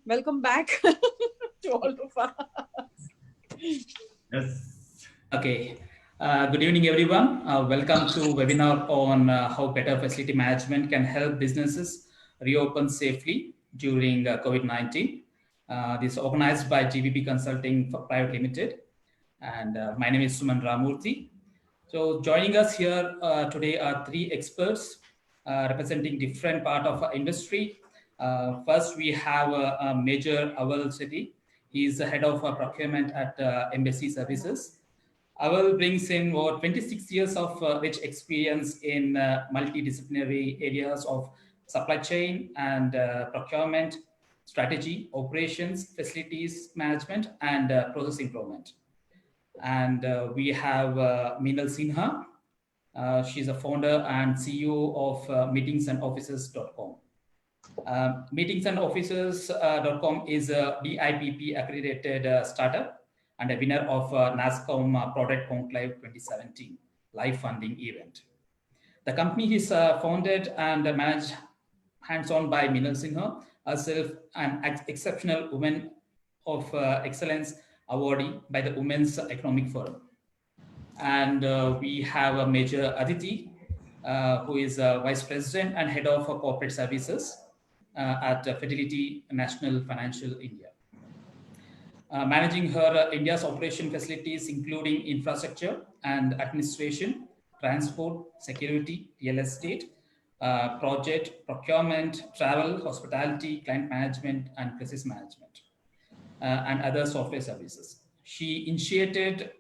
welcome back to all of us. Yes. Okay. Good evening, everyone. Welcome to webinar on how better facility management can help businesses reopen safely during COVID-19. This is organized by GBP Consulting Private Limited, and my name is Suman Ramurthy. So, joining us here today are three experts representing different part of our industry. First, we have Major Awal Sethi. He is the head of procurement at Embassy Services. Awal brings in over 26 years of rich experience in multidisciplinary areas of supply chain and procurement, strategy, operations, facilities management, and process improvement. And we have Meenal Sinha. She's a founder and CEO of meetingsandoffices.com. Meetingsandoffices.com is a BIPP accredited startup and a winner of NASCOM Product Conclave 2017 live funding event. The company is founded and managed hands-on by Meenal Sinha, herself an exceptional woman of excellence awardee by the Women's Economic Forum. And we have a Major Aditi, who is Vice President and Head of Corporate Services at Fidelity National Financial India. Managing her India's operation facilities, including infrastructure and administration, transport, security, real estate, project, procurement, travel, hospitality, client management, and crisis management, and other software services. She initiated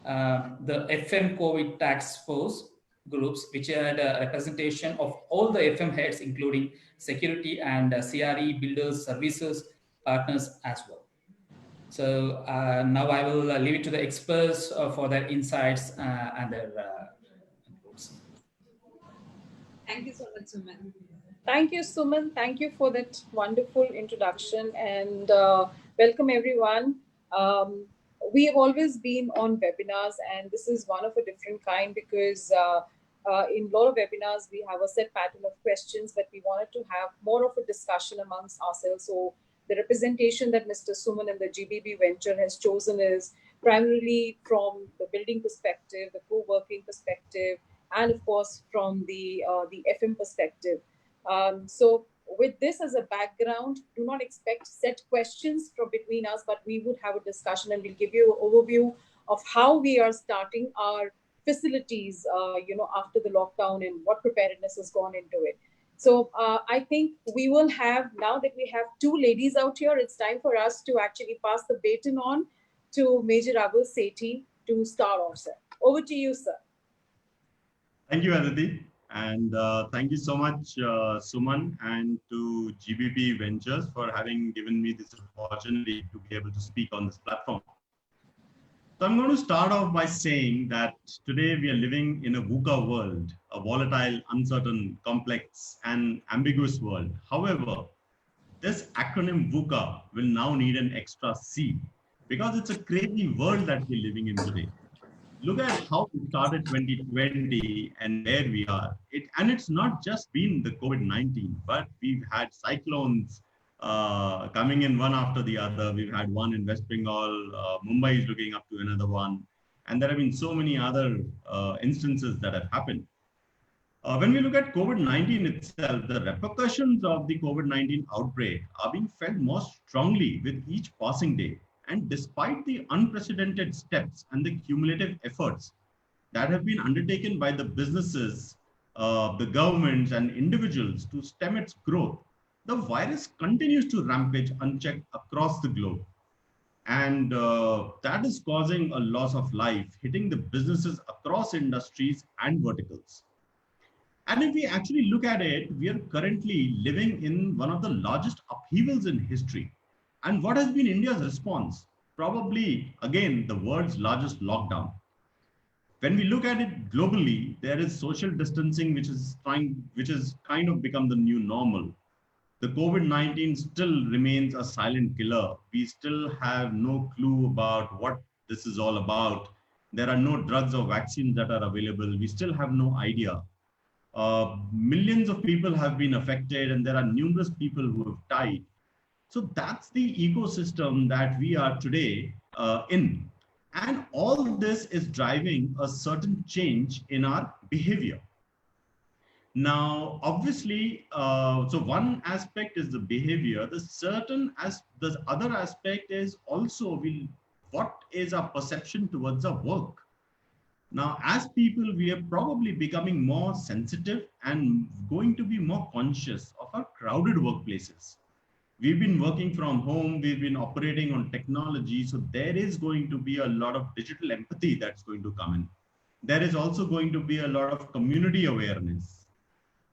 the FM COVID task force groups, which had a representation of all the FM heads, including security and CRE builders, services, partners as well. So now I will leave it to the experts for their insights and their inputs. Thank you so much, Suman. Thank you, Suman. Thank you for that wonderful introduction, and welcome everyone. We have always been on webinars, and this is one of a different kind because in a lot of webinars we have a set pattern of questions, but we wanted to have more of a discussion amongst ourselves. So the representation that Mr. Suman and the GBB venture has chosen is primarily from the building perspective, the co-working perspective, and of course from the FM perspective. So with this as a background, do not expect set questions from between us, but we would have a discussion and we'll give you an overview of how we are starting our facilities, after the lockdown and what preparedness has gone into it. So I think we will have, now that we have two ladies out here, it's time for us to actually pass the baton on to Major Awal Sethi to start off, sir. Over to you, sir. Thank you, Aditi. And thank you so much, Suman, and to GBP Ventures for having given me this opportunity to be able to speak on this platform. So I'm going to start off by saying that today we are living in a VUCA world, a volatile, uncertain, complex, and ambiguous world. However, this acronym VUCA will now need an extra C because it's a crazy world that we're living in today. Look at how we started 2020 and where we are. It's not just been the COVID-19, but we've had cyclones coming in one after the other. We've had one in West Bengal, Mumbai is looking up to another one. And there have been so many other instances that have happened. When we look at COVID-19 itself, the repercussions of the COVID-19 outbreak are being felt more strongly with each passing day. And despite the unprecedented steps and the cumulative efforts that have been undertaken by the businesses, the governments and individuals to stem its growth, the virus continues to rampage unchecked across the globe. And that is causing a loss of life, hitting the businesses across industries and verticals. And if we actually look at it, we are currently living in one of the largest upheavals in history. And what has been India's response? Probably, again, the world's largest lockdown. When we look at it globally, there is social distancing, which has kind of become the new normal. The COVID-19 still remains a silent killer. We still have no clue about what this is all about. There are no drugs or vaccines that are available. We still have no idea. Millions of people have been affected and there are numerous people who have died. So that's the ecosystem that we are today in. And all this is driving a certain change in our behavior. Now, obviously, so one aspect is the behavior. The other aspect is also what is our perception towards our work. Now, as people, we are probably becoming more sensitive and going to be more conscious of our crowded workplaces. We've been working from home, we've been operating on technology, so there is going to be a lot of digital empathy that's going to come in. There is also going to be a lot of community awareness.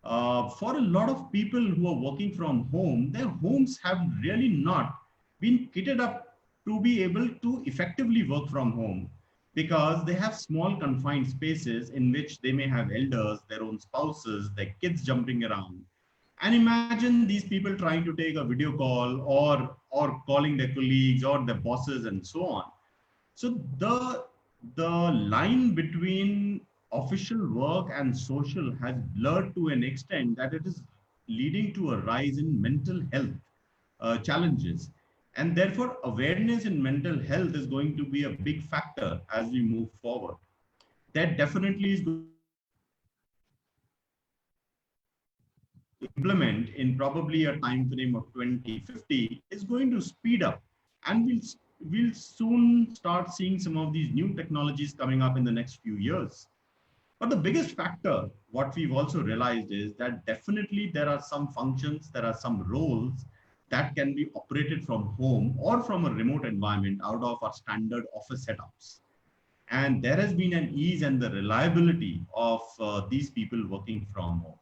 For a lot of people who are working from home, their homes have really not been kitted up to be able to effectively work from home, because they have small confined spaces in which they may have elders, their own spouses, their kids jumping around. And imagine these people trying to take a video call or calling their colleagues or their bosses and so on. So the line between official work and social has blurred to an extent that it is leading to a rise in mental health challenges. And therefore, awareness in mental health is going to be a big factor as we move forward. That definitely is going to implement in probably a time frame of 2050 is going to speed up, and we'll soon start seeing some of these new technologies coming up in the next few years. But the biggest factor, what we've also realized, is that definitely there are some functions, there are some roles that can be operated from home or from a remote environment out of our standard office setups. And there has been an ease and the reliability of these people working from home.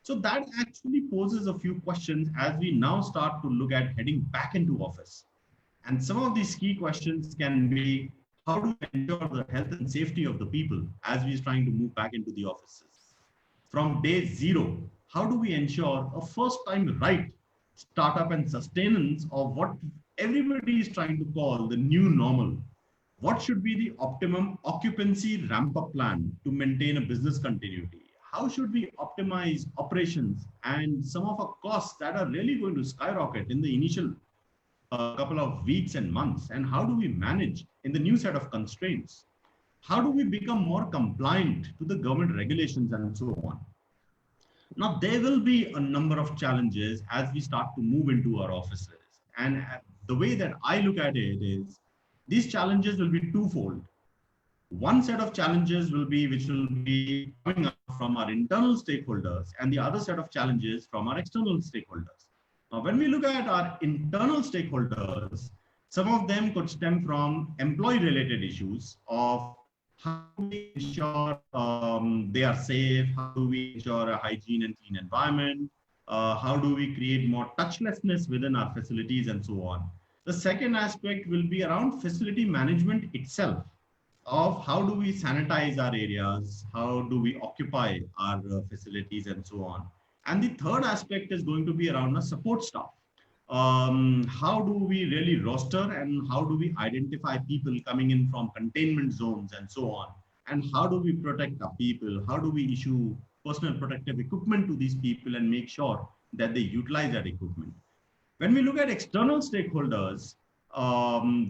So that actually poses a few questions as we now start to look at heading back into office. And some of these key questions can be, how do we ensure the health and safety of the people as we're trying to move back into the offices? From day zero, how do we ensure a first time right startup and sustenance of what everybody is trying to call the new normal? What should be the optimum occupancy ramp up plan to maintain a business continuity? How should we optimize operations and some of our costs that are really going to skyrocket in the initial couple of weeks and months? And how do we manage in the new set of constraints? How do we become more compliant to the government regulations and so on? Now, there will be a number of challenges as we start to move into our offices. And the way that I look at it is, these challenges will be twofold. One set of challenges will be, which will be coming up from our internal stakeholders, and the other set of challenges from our external stakeholders. Now, when we look at our internal stakeholders, some of them could stem from employee-related issues of how do we ensure they are safe, how do we ensure a hygiene and clean environment, how do we create more touchlessness within our facilities and so on. The second aspect will be around facility management itself, of how do we sanitize our areas, how do we occupy our facilities and so on. And the third aspect is going to be around the support staff. How do we really roster and how do we identify people coming in from containment zones and so on? And how do we protect our people? How do we issue personal protective equipment to these people and make sure that they utilize that equipment? When we look at external stakeholders,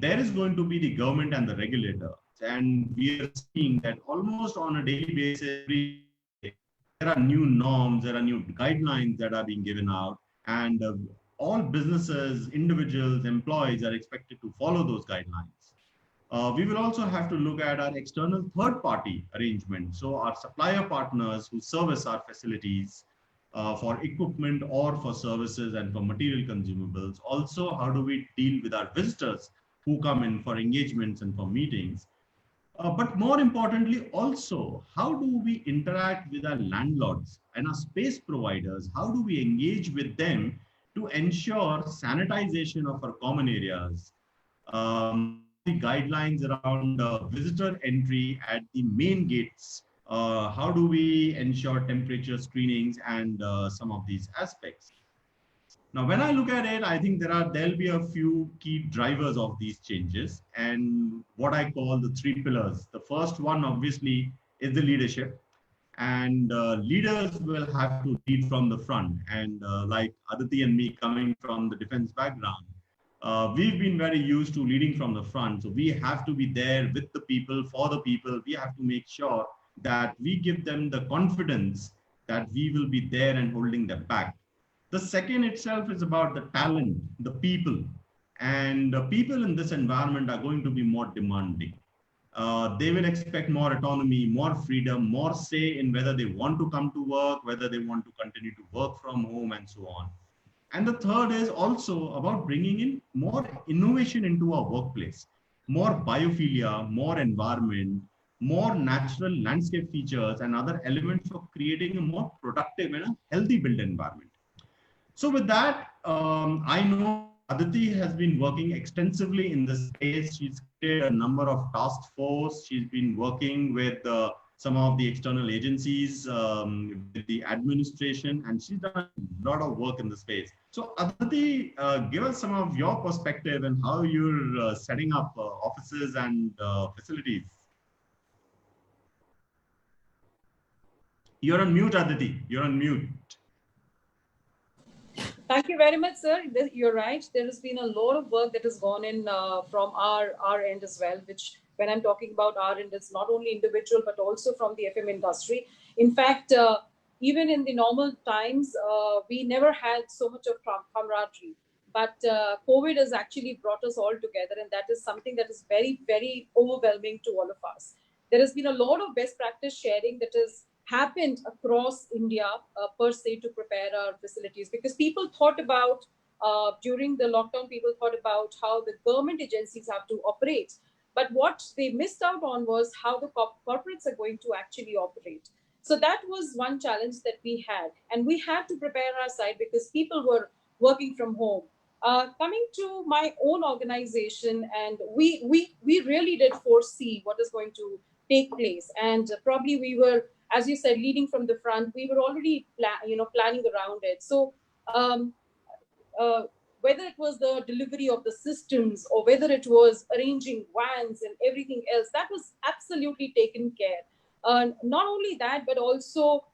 there is going to be the government and the regulator. And we are seeing that almost on a daily basis, there are new norms, there are new guidelines that are being given out, and all businesses, individuals, employees are expected to follow those guidelines. We will also have to look at our external third-party arrangement. So our supplier partners who service our facilities for equipment or for services and for material consumables. Also, how do we deal with our visitors who come in for engagements and for meetings? But more importantly, also, how do we interact with our landlords and our space providers? How do we engage with them to ensure sanitization of our common areas? The guidelines around visitor entry at the main gates. How do we ensure temperature screenings and some of these aspects? Now, when I look at it, I think there'll be a few key drivers of these changes and what I call the three pillars. The first one, obviously, is the leadership. and leaders will have to lead from the front. And like Aditi and me coming from the defense background, we've been very used to leading from the front. So we have to be there with the people, for the people. We have to make sure that we give them the confidence that we will be there and holding them back. The second itself is about the talent, the people. And people in this environment are going to be more demanding. They will expect more autonomy, more freedom, more say in whether they want to come to work, whether they want to continue to work from home, and so on. And the third is also about bringing in more innovation into our workplace, more biophilia, more environment, more natural landscape features, and other elements for creating a more productive and a healthy built environment. So with that, I know Aditi has been working extensively in this space. She's created a number of task force. She's been working with some of the external agencies, with the administration, and she's done a lot of work in the space. So Aditi, give us some of your perspective and how you're setting up offices and facilities. You're on mute, Aditi. You're on mute. Thank you very much, sir. You're right. There has been a lot of work that has gone in from our end as well, which when I'm talking about our end, it's not only individual, but also from the FM industry. In fact, even in the normal times, we never had so much of camaraderie. But COVID has actually brought us all together, and that is something that is very, very overwhelming to all of us. There has been a lot of best practice sharing that is happened across India per se to prepare our facilities, because people thought about during the lockdown, people thought about how the government agencies have to operate. But what they missed out on was how the corporates are going to actually operate. So that was one challenge that we had. And we had to prepare our side because people were working from home. Coming to my own organization, and we really did foresee what is going to take place. And probably we were, as you said, leading from the front. We were already planning around it. So whether it was the delivery of the systems or whether it was arranging vans and everything else, that was absolutely taken care. Not only that, but also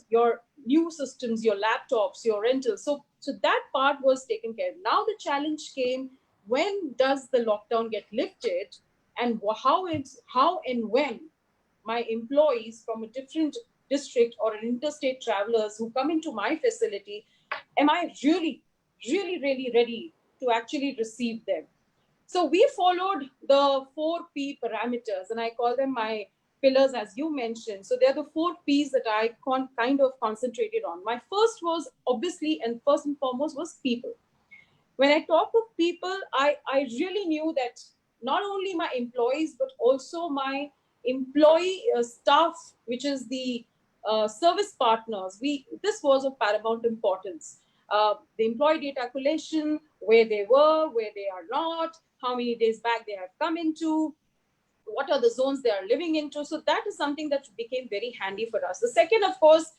your new systems, your laptops, your rentals. So that part was taken care of. Now the challenge came: when does the lockdown get lifted, and how and when my employees from a different district or an interstate travelers who come into my facility, am I really ready to actually receive them? So we followed the 4P parameters, and I call them my pillars, as you mentioned. So they're the 4Ps that I kind of concentrated on. My first was obviously, and first and foremost, was people. When I talk of people, I really knew that not only my employees, but also my employee staff, which is the service partners. This was of paramount importance. The employee data collation, where they were, where they are not, how many days back they have come into, what are the zones they are living into. So that is something that became very handy for us. The second, of course,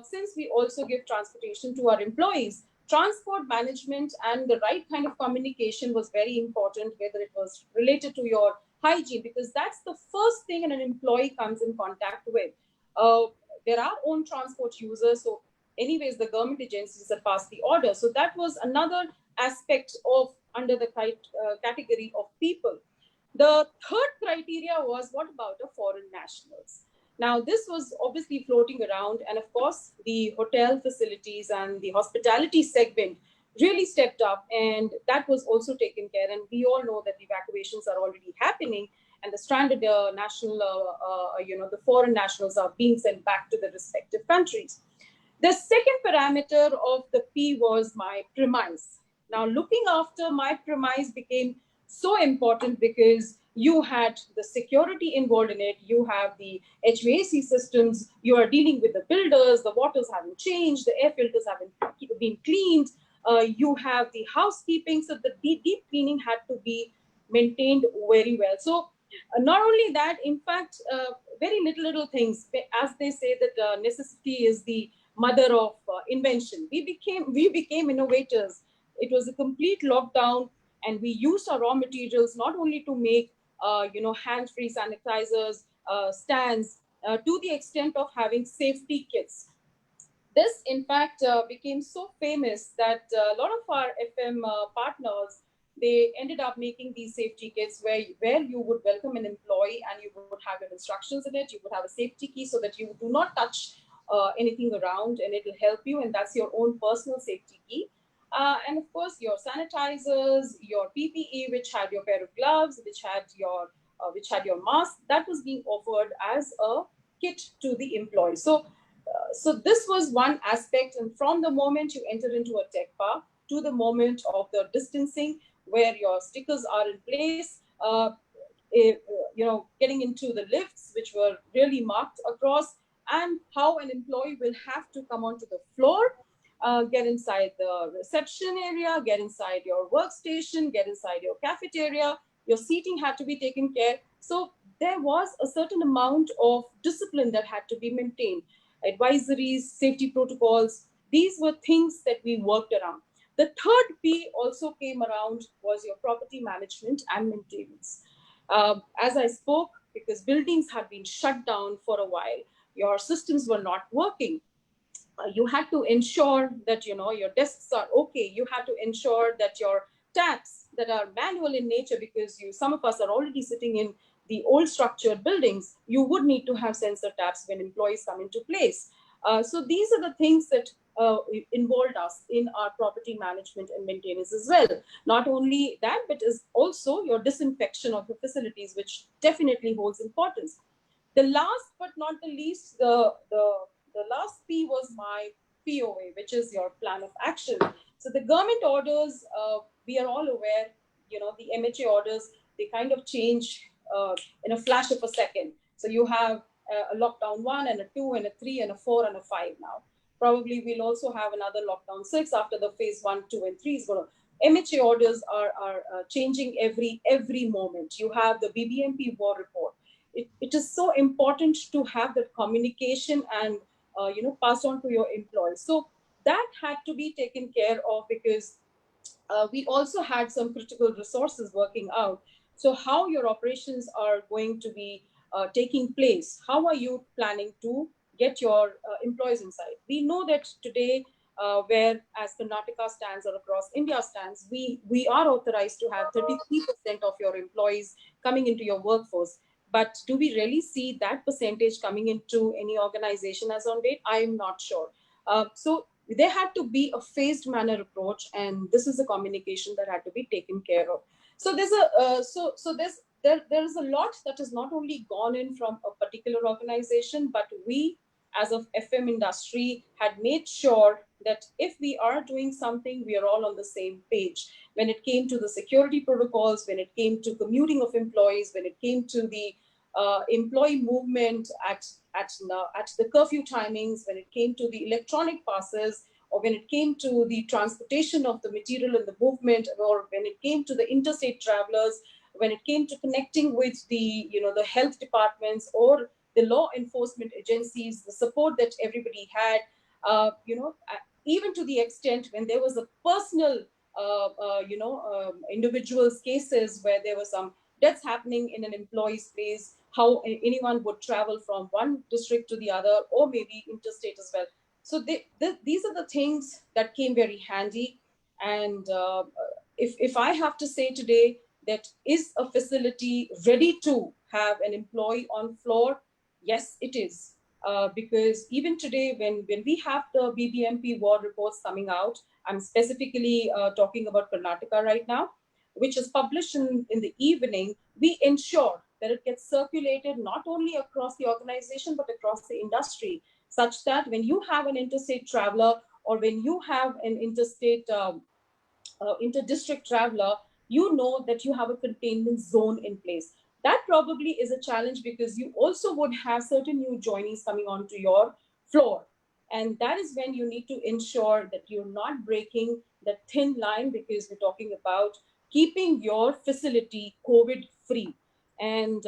since we also give transportation to our employees, transport management and the right kind of communication was very important, whether it was related to your hygiene, because that's the first thing an employee comes in contact with. There are own transport users, so anyways, the government agencies that pass the order. So that was another aspect of under the category of people. The third criteria was, what about the foreign nationals? Now, this was obviously floating around, and of course, the hotel facilities and the hospitality segment really stepped up, and that was also taken care. And we all know that evacuations are already happening, and the stranded the foreign nationals are being sent back to the respective countries. The second parameter of the P was my premise. Now, looking after my premise became so important because you had the security involved in it, you have the HVAC systems, you are dealing with the builders, the waters haven't changed, the air filters haven't been cleaned, you have the housekeeping, so the deep cleaning had to be maintained very well. So not only that, in fact, very little things, as they say that necessity is the mother of invention. We became innovators. It was a complete lockdown, and we used our raw materials not only to make hand-free sanitizers, stands, to the extent of having safety kits. This, in fact, became so famous that a lot of our FM partners, they ended up making these safety kits where you would welcome an employee and you would have your instructions in it. You would have a safety key so that you do not touch anything around, and it will help you. And that's your own personal safety key. And of course, your sanitizers, your PPE, which had your pair of gloves, which had your mask, that was being offered as a kit to the employee. So this was one aspect, and from the moment you enter into a tech park to the moment of the distancing, where your stickers are in place, getting into the lifts, which were really marked across, and how an employee will have to come onto the floor, get inside the reception area, get inside your workstation, get inside your cafeteria. Your seating had to be taken care. So there was a certain amount of discipline that had to be maintained. Advisories, safety protocols, these were things that we worked around. The third P also came around was your property management and maintenance. As I spoke, because buildings had been shut down for a while, your systems were not working. You had to ensure that your desks are okay. You had to ensure that your taps that are manual in nature, because some of us are already sitting in the old structured buildings, you would need to have sensor taps when employees come into place. So these are the things that involved us in our property management and maintenance as well. Not only that, but is also your disinfection of the facilities, which definitely holds importance. The last but not the least, the last P was my POA, which is your plan of action. So the government orders, we are all aware, the MHA orders, they kind of change in a flash of a second. So you have a lockdown 1 and a 2 and a 3 and a 4 and a 5 now. Probably we'll also have another lockdown 6 after the phase 1, 2, and 3 is going to. MHA orders are changing every moment. You have the BBMP war report. It is so important to have that communication and pass on to your employees. So that had to be taken care of, because we also had some critical resources working out. So how your operations are going to be taking place, how are you planning to get your employees inside? We know that today, where as Karnataka stands or across India stands, we are authorized to have 33% of your employees coming into your workforce. But do we really see that percentage coming into any organization as on date? I'm not sure. So there had to be a phased manner approach, and this is a communication that had to be taken care of. So there's a there is a lot that has not only gone in from a particular organization, but we as of FM industry had made sure that if we are doing something, we are all on the same page. When it came to the security protocols, when it came to commuting of employees, when it came to the employee movement at the curfew timings, when it came to the electronic passes, or when it came to the transportation of the material and the movement, or when it came to the interstate travelers, when it came to connecting with the health departments or the law enforcement agencies, the support that everybody had, even to the extent when there was a personal, individuals' cases where there was some deaths happening in an employee's place, how anyone would travel from one district to the other, or maybe interstate as well. So these are the things that came very handy. And if I have to say today that is a facility ready to have an employee on floor, yes, it is. Because even today, when we have the BBMP war reports coming out, I'm specifically talking about Karnataka right now, which is published in the evening, we ensure that it gets circulated not only across the organization, but across the industry, such that when you have an interstate traveler, or when you have an interstate inter-district traveler, you know that you have a containment zone in place. That probably is a challenge, because you also would have certain new joinees coming onto your floor. And that is when you need to ensure that you're not breaking that thin line, because we're talking about keeping your facility COVID free. And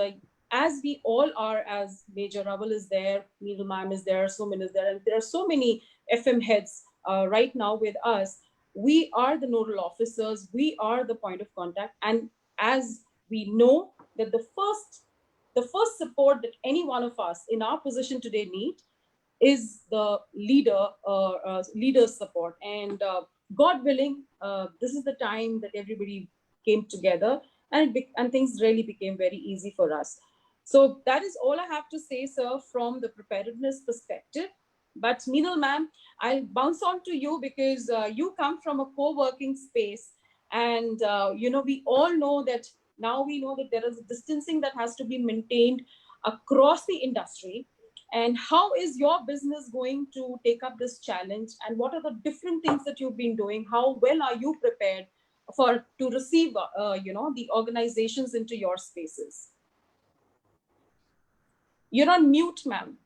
as we all are, as Major Raval is there, Needle Ma'am is there, Suman is there, and there are so many FM heads right now with us. We are the nodal officers, we are the point of contact. And as we know that the first the first support that any one of us in our position today need is the leader's support. And God willing, this is the time that everybody came together, and things really became very easy for us. So that is all I have to say, sir, from the preparedness perspective. But Meenal ma'am, I'll bounce on to you because you come from a co-working space, and we all know that now we know that there is distancing that has to be maintained across the industry. And how is your business going to take up this challenge? And what are the different things that you've been doing? How well are you prepared to receive, the organizations into your spaces? You're on mute, ma'am.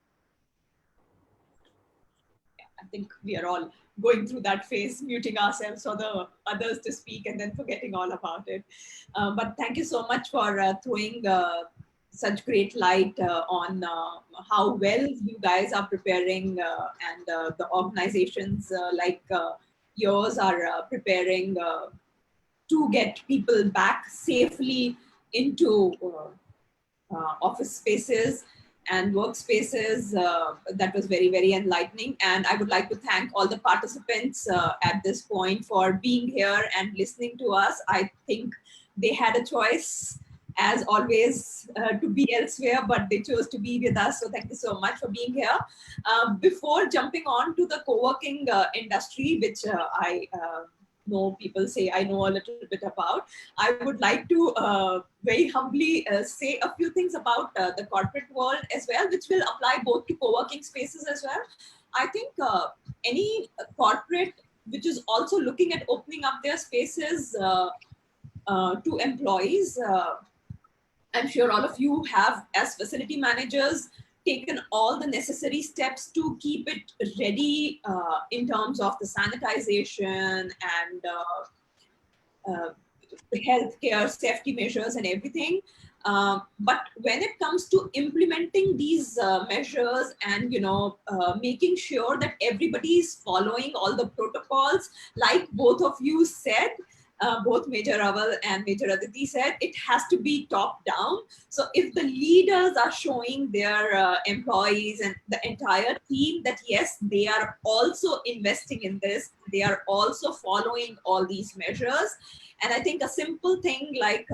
I think we are all going through that phase, muting ourselves for the others to speak and then forgetting all about it. But thank you so much for throwing such great light on how well you guys are preparing and the organizations like yours are preparing to get people back safely into office spaces and workspaces. That was very, very enlightening. And I would like to thank all the participants at this point for being here and listening to us. I think they had a choice, as always, to be elsewhere, but they chose to be with us. So thank you so much for being here. Before jumping on to the co-working industry, which I know people say I know a little bit about, I would like to very humbly say a few things about the corporate world as well, which will apply both to co-working spaces as well. I think any corporate which is also looking at opening up their spaces to employees, I'm sure all of you have, as facility managers, taken all the necessary steps to keep it ready in terms of the sanitization and healthcare safety measures and everything. But when it comes to implementing these measures and making sure that everybody is following all the protocols, like both of you said, both Major Raval and Major Aditi said, it has to be top down. So if the leaders are showing their employees and the entire team that yes, they are also investing in this, they are also following all these measures. And I think a simple thing like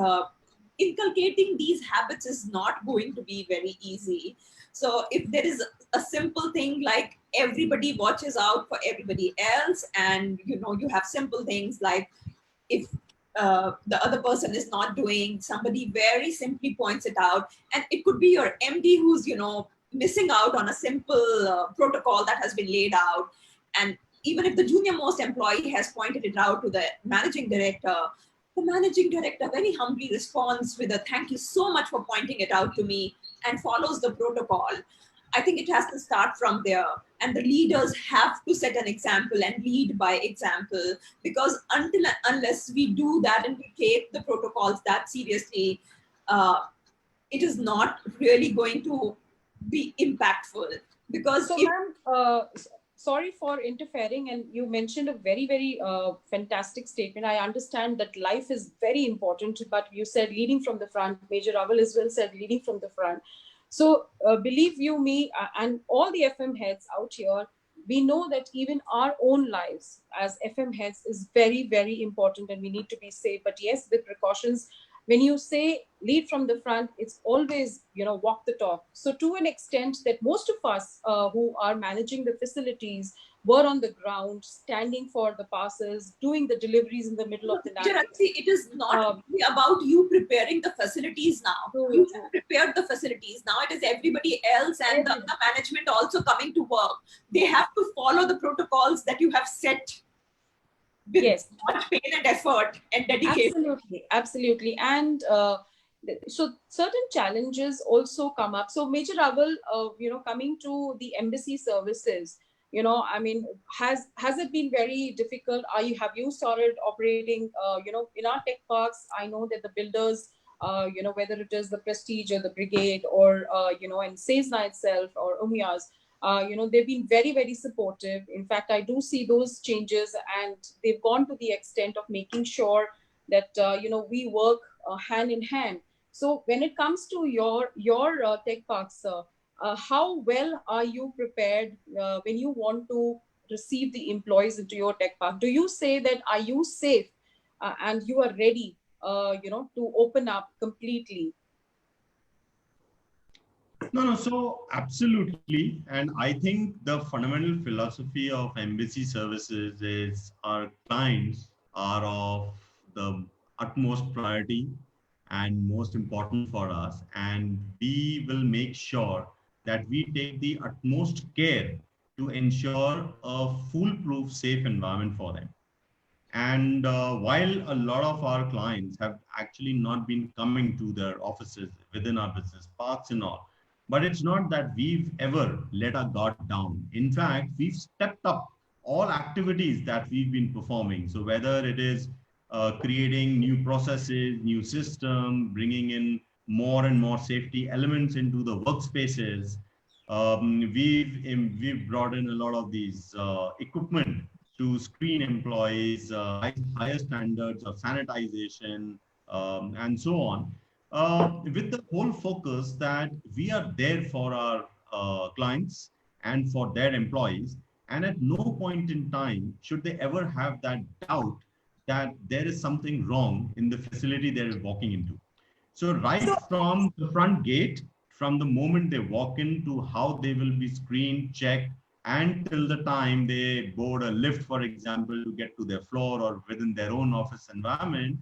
inculcating these habits is not going to be very easy. So if there is a simple thing like everybody watches out for everybody else, and you have simple things like if the other person is not doing, somebody very simply points it out, and it could be your MD who's missing out on a simple protocol that has been laid out. And even if the junior most employee has pointed it out to the managing director, the managing director very humbly responds with a thank you so much for pointing it out to me and follows the protocol. I think it has to start from there, and the leaders have to set an example and lead by example, because unless we do that and we take the protocols that seriously, it is not really going to be impactful. Because so, ma'am, sorry for interfering, and you mentioned a very, very fantastic statement. I understand that life is very important, but you said leading from the front. Major Raval as well said leading from the front. So believe you me, and all the FM heads out here, we know that even our own lives as FM heads is very, very important, and we need to be safe. But yes, with precautions. When you say lead from the front, it's always, walk the talk. So to an extent that most of us who are managing the facilities were on the ground, standing for the passes, doing the deliveries in the middle of the night. It is not about you preparing the facilities now. You have prepared the facilities. Now it is everybody else and the management also coming to work. They have to follow the protocols that you have set with much pain and effort and dedication. Absolutely. And so certain challenges also come up. So Major Raval, coming to the embassy services, has it been very difficult? Have you started operating, in our tech parks? I know that the builders, whether it is the Prestige or the Brigade or, and Cessna itself or Umias, they've been very, very supportive. In fact, I do see those changes, and they've gone to the extent of making sure that, we work hand in hand. So when it comes to your tech parks, how well are you prepared when you want to receive the employees into your tech park? Do you say that are you safe and you are ready, to open up completely? No, so absolutely. And I think the fundamental philosophy of embassy services is our clients are of the utmost priority and most important for us. And we will make sure that we take the utmost care to ensure a foolproof, safe environment for them. And while a lot of our clients have actually not been coming to their offices within our business parks and all, but it's not that we've ever let our guard down. In fact, we've stepped up all activities that we've been performing. So whether it is creating new processes, new system, bringing in more and more safety elements into the workspaces, we've brought in a lot of these equipment to screen employees, higher standards of sanitization, and so on, with the whole focus that we are there for our clients and for their employees. And at no point in time should they ever have that doubt that there is something wrong in the facility they're walking into. So right from the front gate, from the moment they walk in to how they will be screened, checked, and till the time they board a lift, for example, to get to their floor or within their own office environment,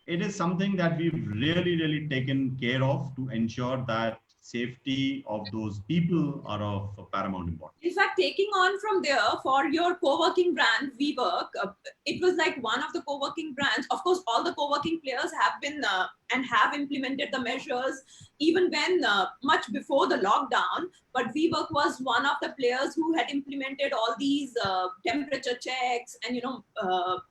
it is something that we've really, really taken care of to ensure that safety of those people are of paramount importance. In fact, taking on from there for your co-working brand, WeWork, it was like one of the co-working brands. Of course, all the co-working players have been and have implemented the measures even when much before the lockdown. But WeWork was one of the players who had implemented all these temperature checks and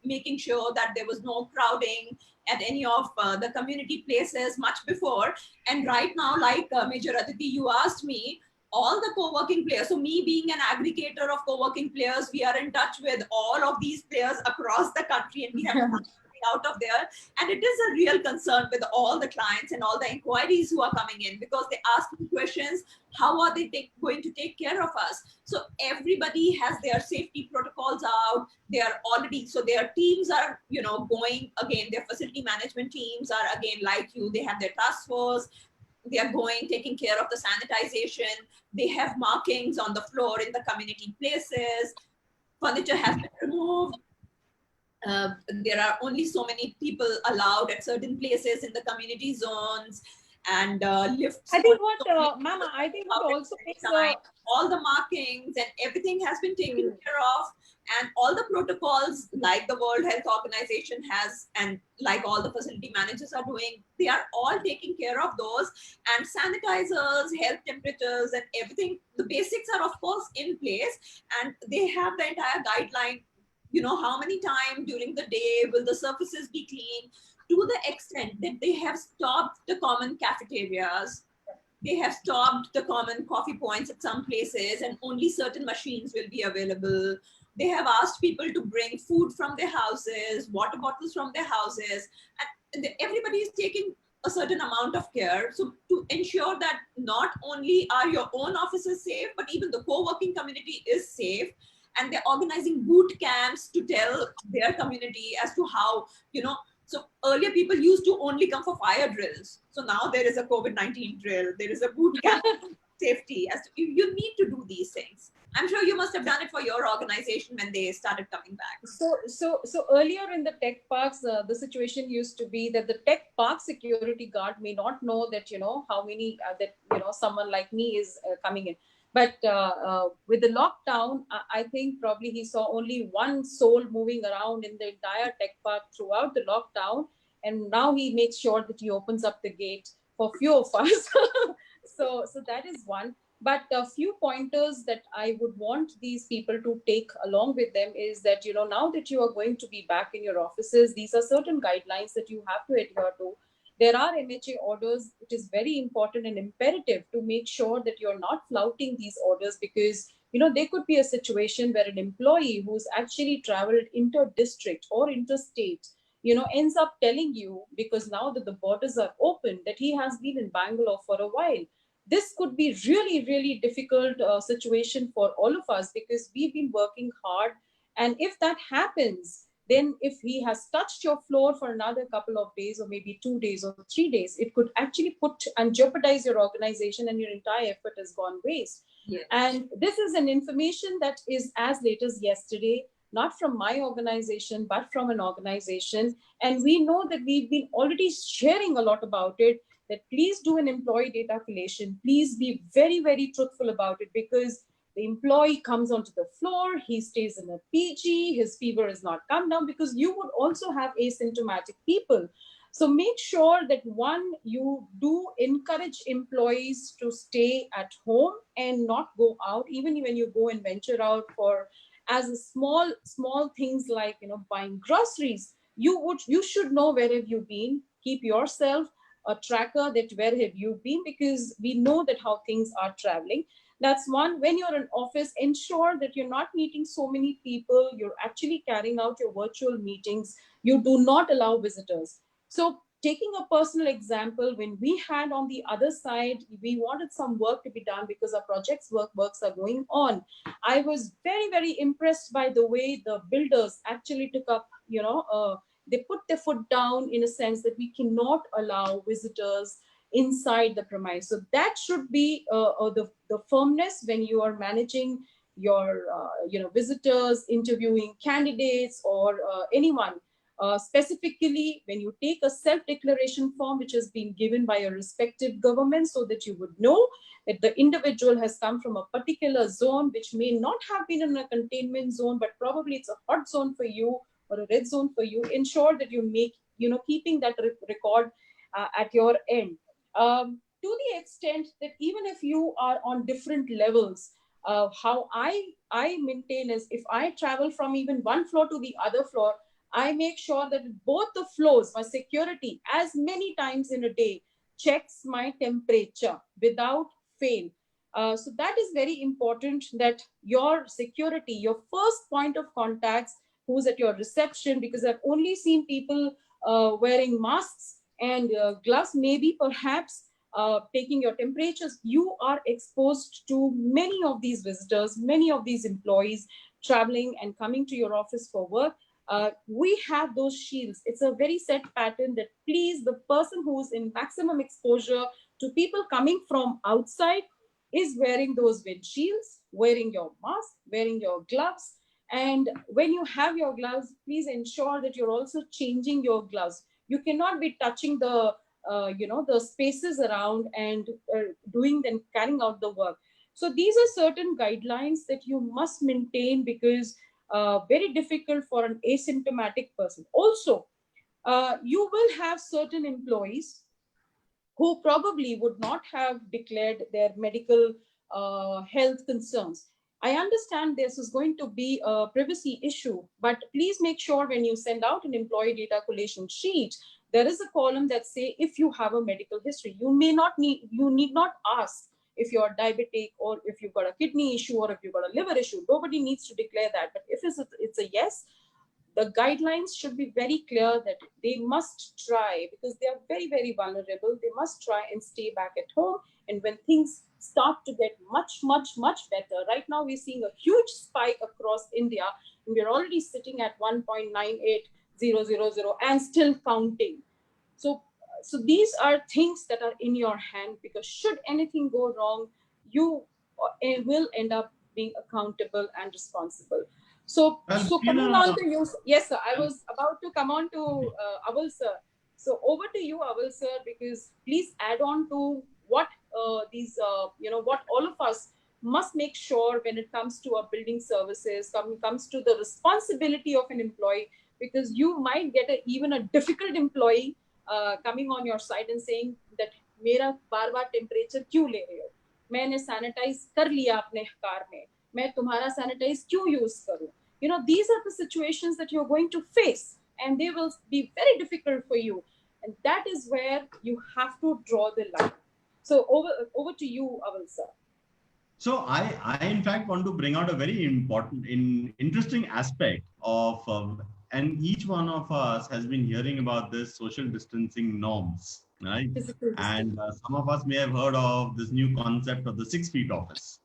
making sure that there was no crowding at any of the community places much before. And right now, like Major Aditi, you asked me, all the co-working players, so me being an aggregator of co-working players, we are in touch with all of these players across the country, and we have out of there. And it is a real concern with all the clients and all the inquiries who are coming in, because they ask me questions, how are they going to take care of us? So everybody has their safety protocols out. They are already, so their teams are, going again, their facility management teams are again, like you, they have their task force. They are going, taking care of the sanitization. They have markings on the floor in the community places. Furniture has been removed. There are only so many people allowed at certain places in the community zones, and lifts. I think what, Mama, I think what also makes all the markings and everything has been taken care of, and all the protocols like the World Health Organization has, and like all the facility managers are doing, they are all taking care of those. And sanitizers, health temperatures, and everything, the basics are of course in place, and they have the entire guideline. How many times during the day will the surfaces be clean, to the extent that they have stopped the common cafeterias. They have stopped the common coffee points at some places, and only certain machines will be available. They have asked people to bring food from their houses, water bottles from their houses, and everybody is taking a certain amount of care. So to ensure that not only are your own offices safe, but even the co-working community is safe. And they're organizing boot camps to tell their community as to how, so earlier people used to only come for fire drills. So now there is a COVID-19 drill, there is a boot camp safety. As to, you need to do these things. I'm sure you must have done it for your organization when they started coming back. So earlier in the tech parks, the situation used to be that the tech park security guard may not know that, how many, someone like me is coming in. But with the lockdown, I think probably he saw only one soul moving around in the entire tech park throughout the lockdown. And now he makes sure that he opens up the gate for few of us. So that is one. But a few pointers that I would want these people to take along with them is that, now that you are going to be back in your offices, these are certain guidelines that you have to adhere to. There are MHA orders. It is very important and imperative to make sure that you're not flouting these orders, because, there could be a situation where an employee who's actually traveled inter-district or interstate, ends up telling you, because now that the borders are open, that he has been in Bangalore for a while. This could be really, really difficult situation for all of us, because we've been working hard. And if that happens, then if he has touched your floor for another couple of days, or maybe 2 days or 3 days, it could actually put and jeopardize your organization, and your entire effort has gone waste. Yes. And this is an information that is as late as yesterday, not from my organization, but from an organization. And we know that we've been already sharing a lot about it, that please do an employee data collation. Please be very, very truthful about it, because the employee comes onto the floor, he stays in a PG, his fever is not come down, because you would also have asymptomatic people. So make sure that, one, you do encourage employees to stay at home and not go out, even when you go and venture out for as a small things like buying groceries. You should know where have you been. Keep yourself a tracker that where have you been, because we know that how things are traveling. That's one. When you're in office, ensure that you're not meeting so many people. You're actually carrying out your virtual meetings. You do not allow visitors. So taking a personal example, when we had on the other side, we wanted some work to be done because our works are going on. I was very, very impressed by the way the builders actually took up, they put their foot down in a sense that we cannot allow visitors inside the premise. So that should be the firmness when you are managing your visitors, interviewing candidates, or anyone. Specifically, when you take a self-declaration form which has been given by a respective government, so that you would know that the individual has come from a particular zone which may not have been in a containment zone, but probably it's a hot zone for you or a red zone for you. Ensure that you make, keeping that record at your end. To the extent that even if you are on different levels, how I maintain is, if I travel from even one floor to the other floor, I make sure that both the floors, my security, as many times in a day, checks my temperature without fail. So that is very important, that your security, your first point of contacts, who's at your reception, because I've only seen people wearing masks and gloves, maybe perhaps taking your temperatures. You are exposed to many of these visitors, many of these employees traveling and coming to your office for work. We have those shields. It's a very set pattern that, please, the person who's in maximum exposure to people coming from outside is wearing those windshields, wearing your mask, wearing your gloves. And when you have your gloves, please ensure that you're also changing your gloves. You cannot be touching the the spaces around and doing then carrying out the work. So these are certain guidelines that you must maintain, because very difficult for an asymptomatic person. Also, you will have certain employees who probably would not have declared their medical health concerns. I understand this is going to be a privacy issue, but please make sure when you send out an employee data collation sheet, there is a column that say, if you have a medical history. You need not ask if you're diabetic, or if you've got a kidney issue, or if you've got a liver issue. Nobody needs to declare that. But if it's a yes, the guidelines should be very clear that they must try, because they are very, very vulnerable. They must try and stay back at home. And when things start to get much, much, much better, right now we're seeing a huge spike across India, and we're already sitting at 1.98000 and still counting. So these are things that are in your hand, because should anything go wrong, you will end up being accountable and responsible. So coming on to you, yes, sir. I was about to come on to Aval, sir. So over to you, Aval, sir, because please add on to what what all of us must make sure when it comes to our building services, comes to the responsibility of an employee, because you might get even a difficult employee coming on your side and saying that मेरा बार-बार temperature क्यों ले रहे हो? मैंने sanitize कर लिया अपने कार में, मैं तुम्हारा sanitize क्यों use करूं? These are the situations that you're going to face, and they will be very difficult for you. And that is where you have to draw the line. So over to you, Aval sir. So I in fact want to bring out a very important, interesting aspect of and each one of us has been hearing about this social distancing norms, right? Physical And distance. some of us may have heard of this new concept of the 6 feet office.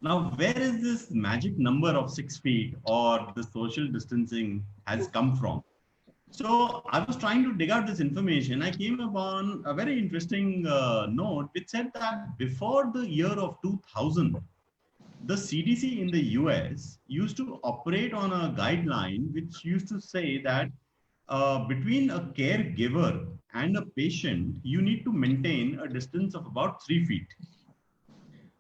Now, where is this magic number of 6 feet or the social distancing has come from? So I was trying to dig out this information. I came upon a very interesting note which said that before the year of 2000, the CDC in the US used to operate on a guideline which used to say that between a caregiver and a patient, you need to maintain a distance of about 3 feet.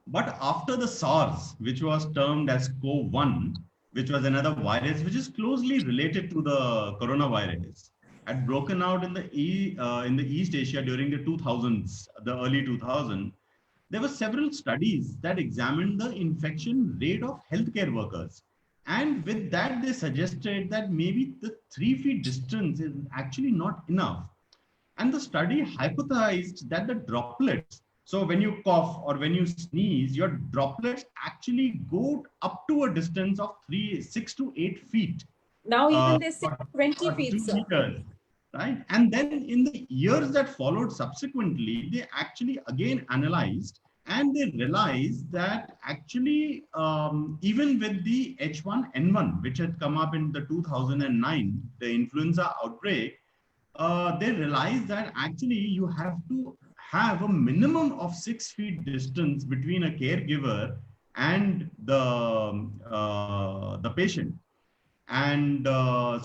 But after the SARS, which was termed as CO1, which was another virus which is closely related to the coronavirus, had broken out in in the East Asia during the 2000s, the early 2000s, there were several studies that examined the infection rate of healthcare workers. And with that, they suggested that maybe the 3 feet distance is actually not enough. And the study hypothesized that the droplets, so when you cough or when you sneeze, your droplets actually go up to a distance of 6 to 8 feet. Now even Uh, they say or, 20 or feet, two sir. meters, right? And then in the years that followed subsequently, they actually again analyzed and they realized that actually, even with the H1N1, which had come up in the 2009, the influenza outbreak, they realized that actually you have to have a minimum of 6 feet distance between a caregiver and the patient. And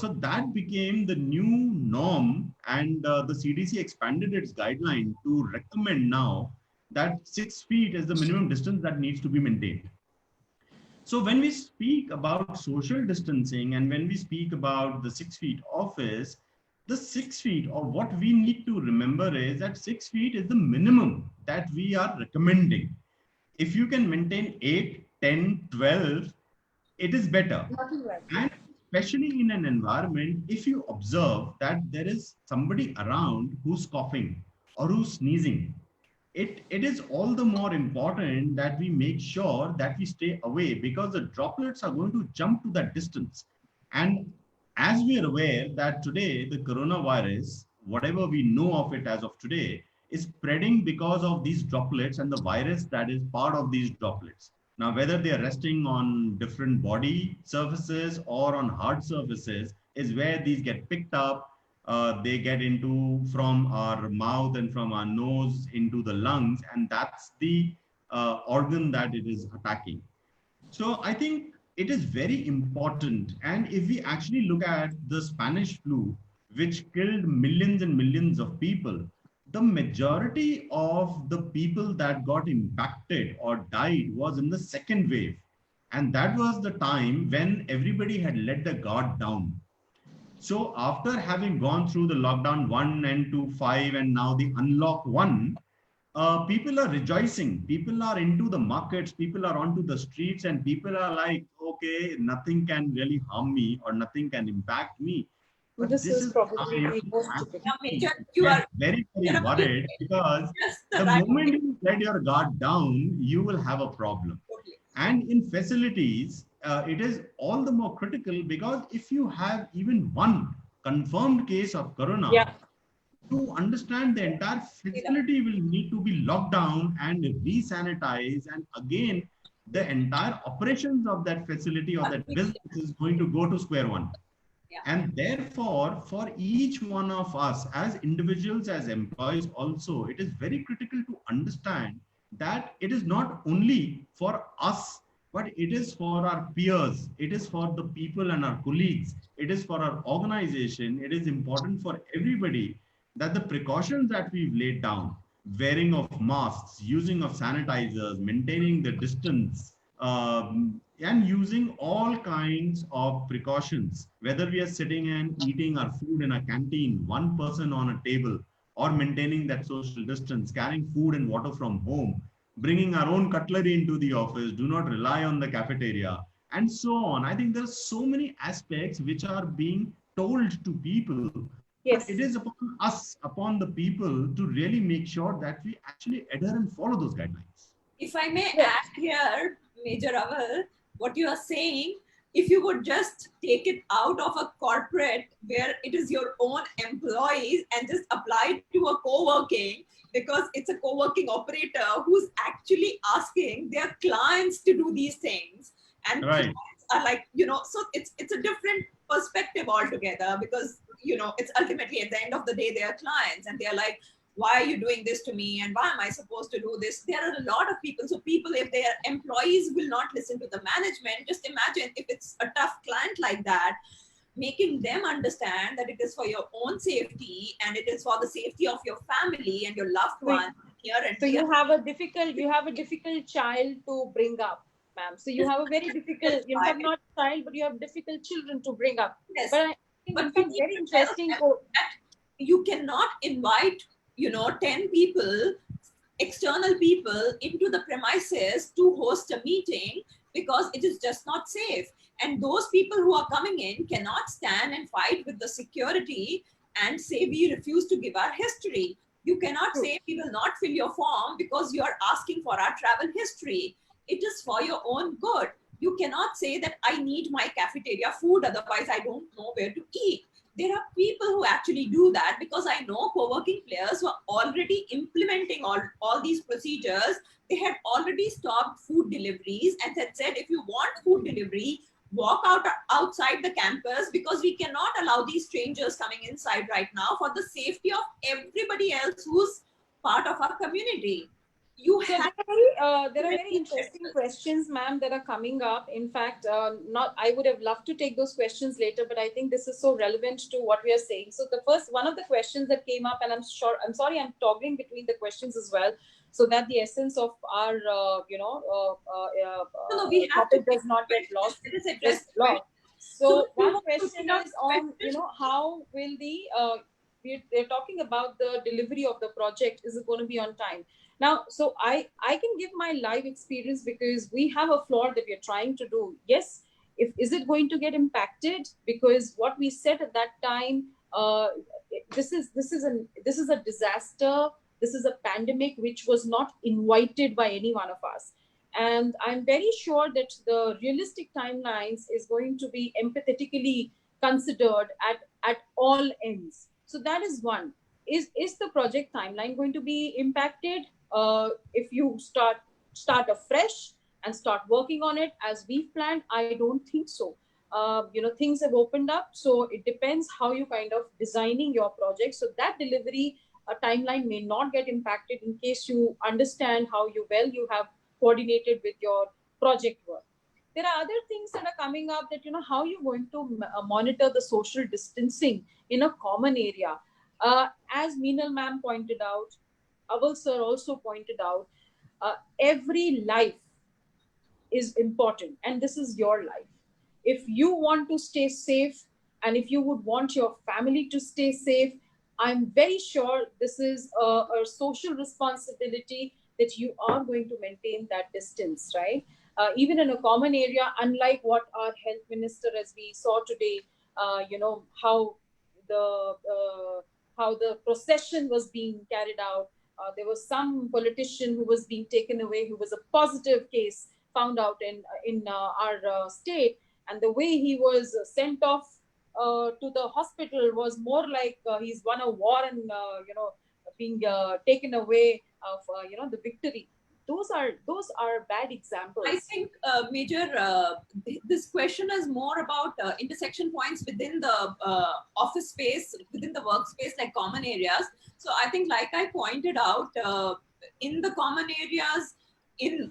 so that became the new norm, and the CDC expanded its guideline to recommend now that 6 feet is the minimum distance that needs to be maintained. So when we speak about social distancing and when we speak about the 6 feet office, the 6 feet, or what we need to remember is that 6 feet is the minimum that we are recommending. If you can maintain 8, 10, 12, it is better. Nothing like And especially in an environment, if you observe that there is somebody around who's coughing or who's sneezing, it is all the more important that we make sure that we stay away, because the droplets are going to jump to that distance. And as we are aware that today the coronavirus, whatever we know of it as of today, is spreading because of these droplets and the virus that is part of these droplets. Now, whether they are resting on different body surfaces or on hard surfaces is where these get picked up. They get into from our mouth and from our nose into the lungs, and that's the organ that it is attacking. So I think it is very important. And if we actually look at the Spanish flu, which killed millions and millions of people, the majority of the people that got impacted or died was in the second wave. And that was the time when everybody had let the guard down. So after having gone through the lockdown 1 and 2, 5, and now the unlock 1, people are rejoicing. People are into the markets. People are onto the streets, and people are like, okay, nothing can really harm me or nothing can impact me. But this this is is probably time the to most Now, typical. Major, actually you get are very, very worried, because just the the right moment you let your guard down, you will have a problem. totally. And in facilities, it is all the more critical, because if you have even one confirmed case of corona, Yeah. to understand the entire facility will need to be locked down and re-sanitized, and again the entire operations of that facility or that business is going to go to square one. Yeah. And therefore, for each one of us as individuals, as employees also, it is very critical to understand that it is not only for us, but it is for our peers, it is for the people and our colleagues, it is for our organization. It is important for everybody that the precautions that we've laid down, wearing of masks, using of sanitizers, maintaining the distance, and using all kinds of precautions, whether we are sitting and eating our food in a canteen, one person on a table, or maintaining that social distance, carrying food and water from home, bringing our own cutlery into the office, do not rely on the cafeteria, and so on. I think there are so many aspects which are being told to people, but Yes. it is upon us, upon the people, to really make sure that we actually adhere and follow those guidelines. If I may Yeah. add here, Major Aval, what you are saying if you would just take it out of a corporate where it is your own employees and just apply it to a co-working, because it's a co-working operator who's actually asking their clients to do these things, and Right. clients are like, so it's a different perspective altogether, because it's ultimately at the end of the day their clients, and they're like, why are you doing this to me, and why am I supposed to do this? There are a lot of people. So people, if their employees will not listen to the management, just imagine if it's a tough client like that, making them understand that it is for your own safety and it is for the safety of your family and your loved one here and so you have a difficult child to bring up, ma'am. So you have a very difficult, you have not child, but you have difficult children to bring up. Yes. But I think in fact very interesting. That you cannot invite 10 people, external people, into the premises to host a meeting, because it is just not safe. And those people who are coming in cannot stand and fight with the security and say we refuse to give our history. You cannot say we will not fill your form because you are asking for our travel history. It is for your own good. You cannot say that I need my cafeteria food, otherwise I don't know where to eat. There are people who actually do that, because I know co-working players who are already implementing all these procedures. They had already stopped food deliveries and had said, if you want food delivery, walk outside the campus, because we cannot allow these strangers coming inside right now for the safety of everybody else who's part of our community. There are very interesting questions, ma'am, that are coming up. In fact, I would have loved to take those questions later, but I think this is so relevant to what we are saying. So one of the questions that came up, and I'm sorry, I'm toggling between the questions as well, so that the essence of our, topic does not get lost. So one question is on, how will they're talking about the delivery of the project. Is it going to be on time? Now, so I can give my live experience, because we have a floor that we are trying to do. Yes, is it going to get impacted? Because what we said at that time, this is a disaster. This is a pandemic which was not invited by any one of us. And I'm very sure that the realistic timelines is going to be empathetically considered at all ends. So that is one. Is the project timeline going to be impacted if you start afresh and start working on it as we've planned? I don't think so. Things have opened up, so it depends how you kind of designing your project. So that delivery timeline may not get impacted, in case you understand how you have coordinated with your project work. There are other things that are coming up, that how you're going to monitor the social distancing in a common area. As Meenal ma'am pointed out, Aval sir also pointed out, every life is important, and this is your life. If you want to stay safe, and if you would want your family to stay safe, I'm very sure this is a social responsibility, that you are going to maintain that distance, right? Even in a common area, unlike what our health minister, as we saw today, how the procession was being carried out. There was some politician who was being taken away, who was a positive case found out in our state, and the way he was sent off to the hospital was more like he's won a war, and being taken away of the victory. Those are bad examples. I think, Major, this question is more about intersection points within the office space, within the workspace, like common areas. So I think, like I pointed out, in the common areas, in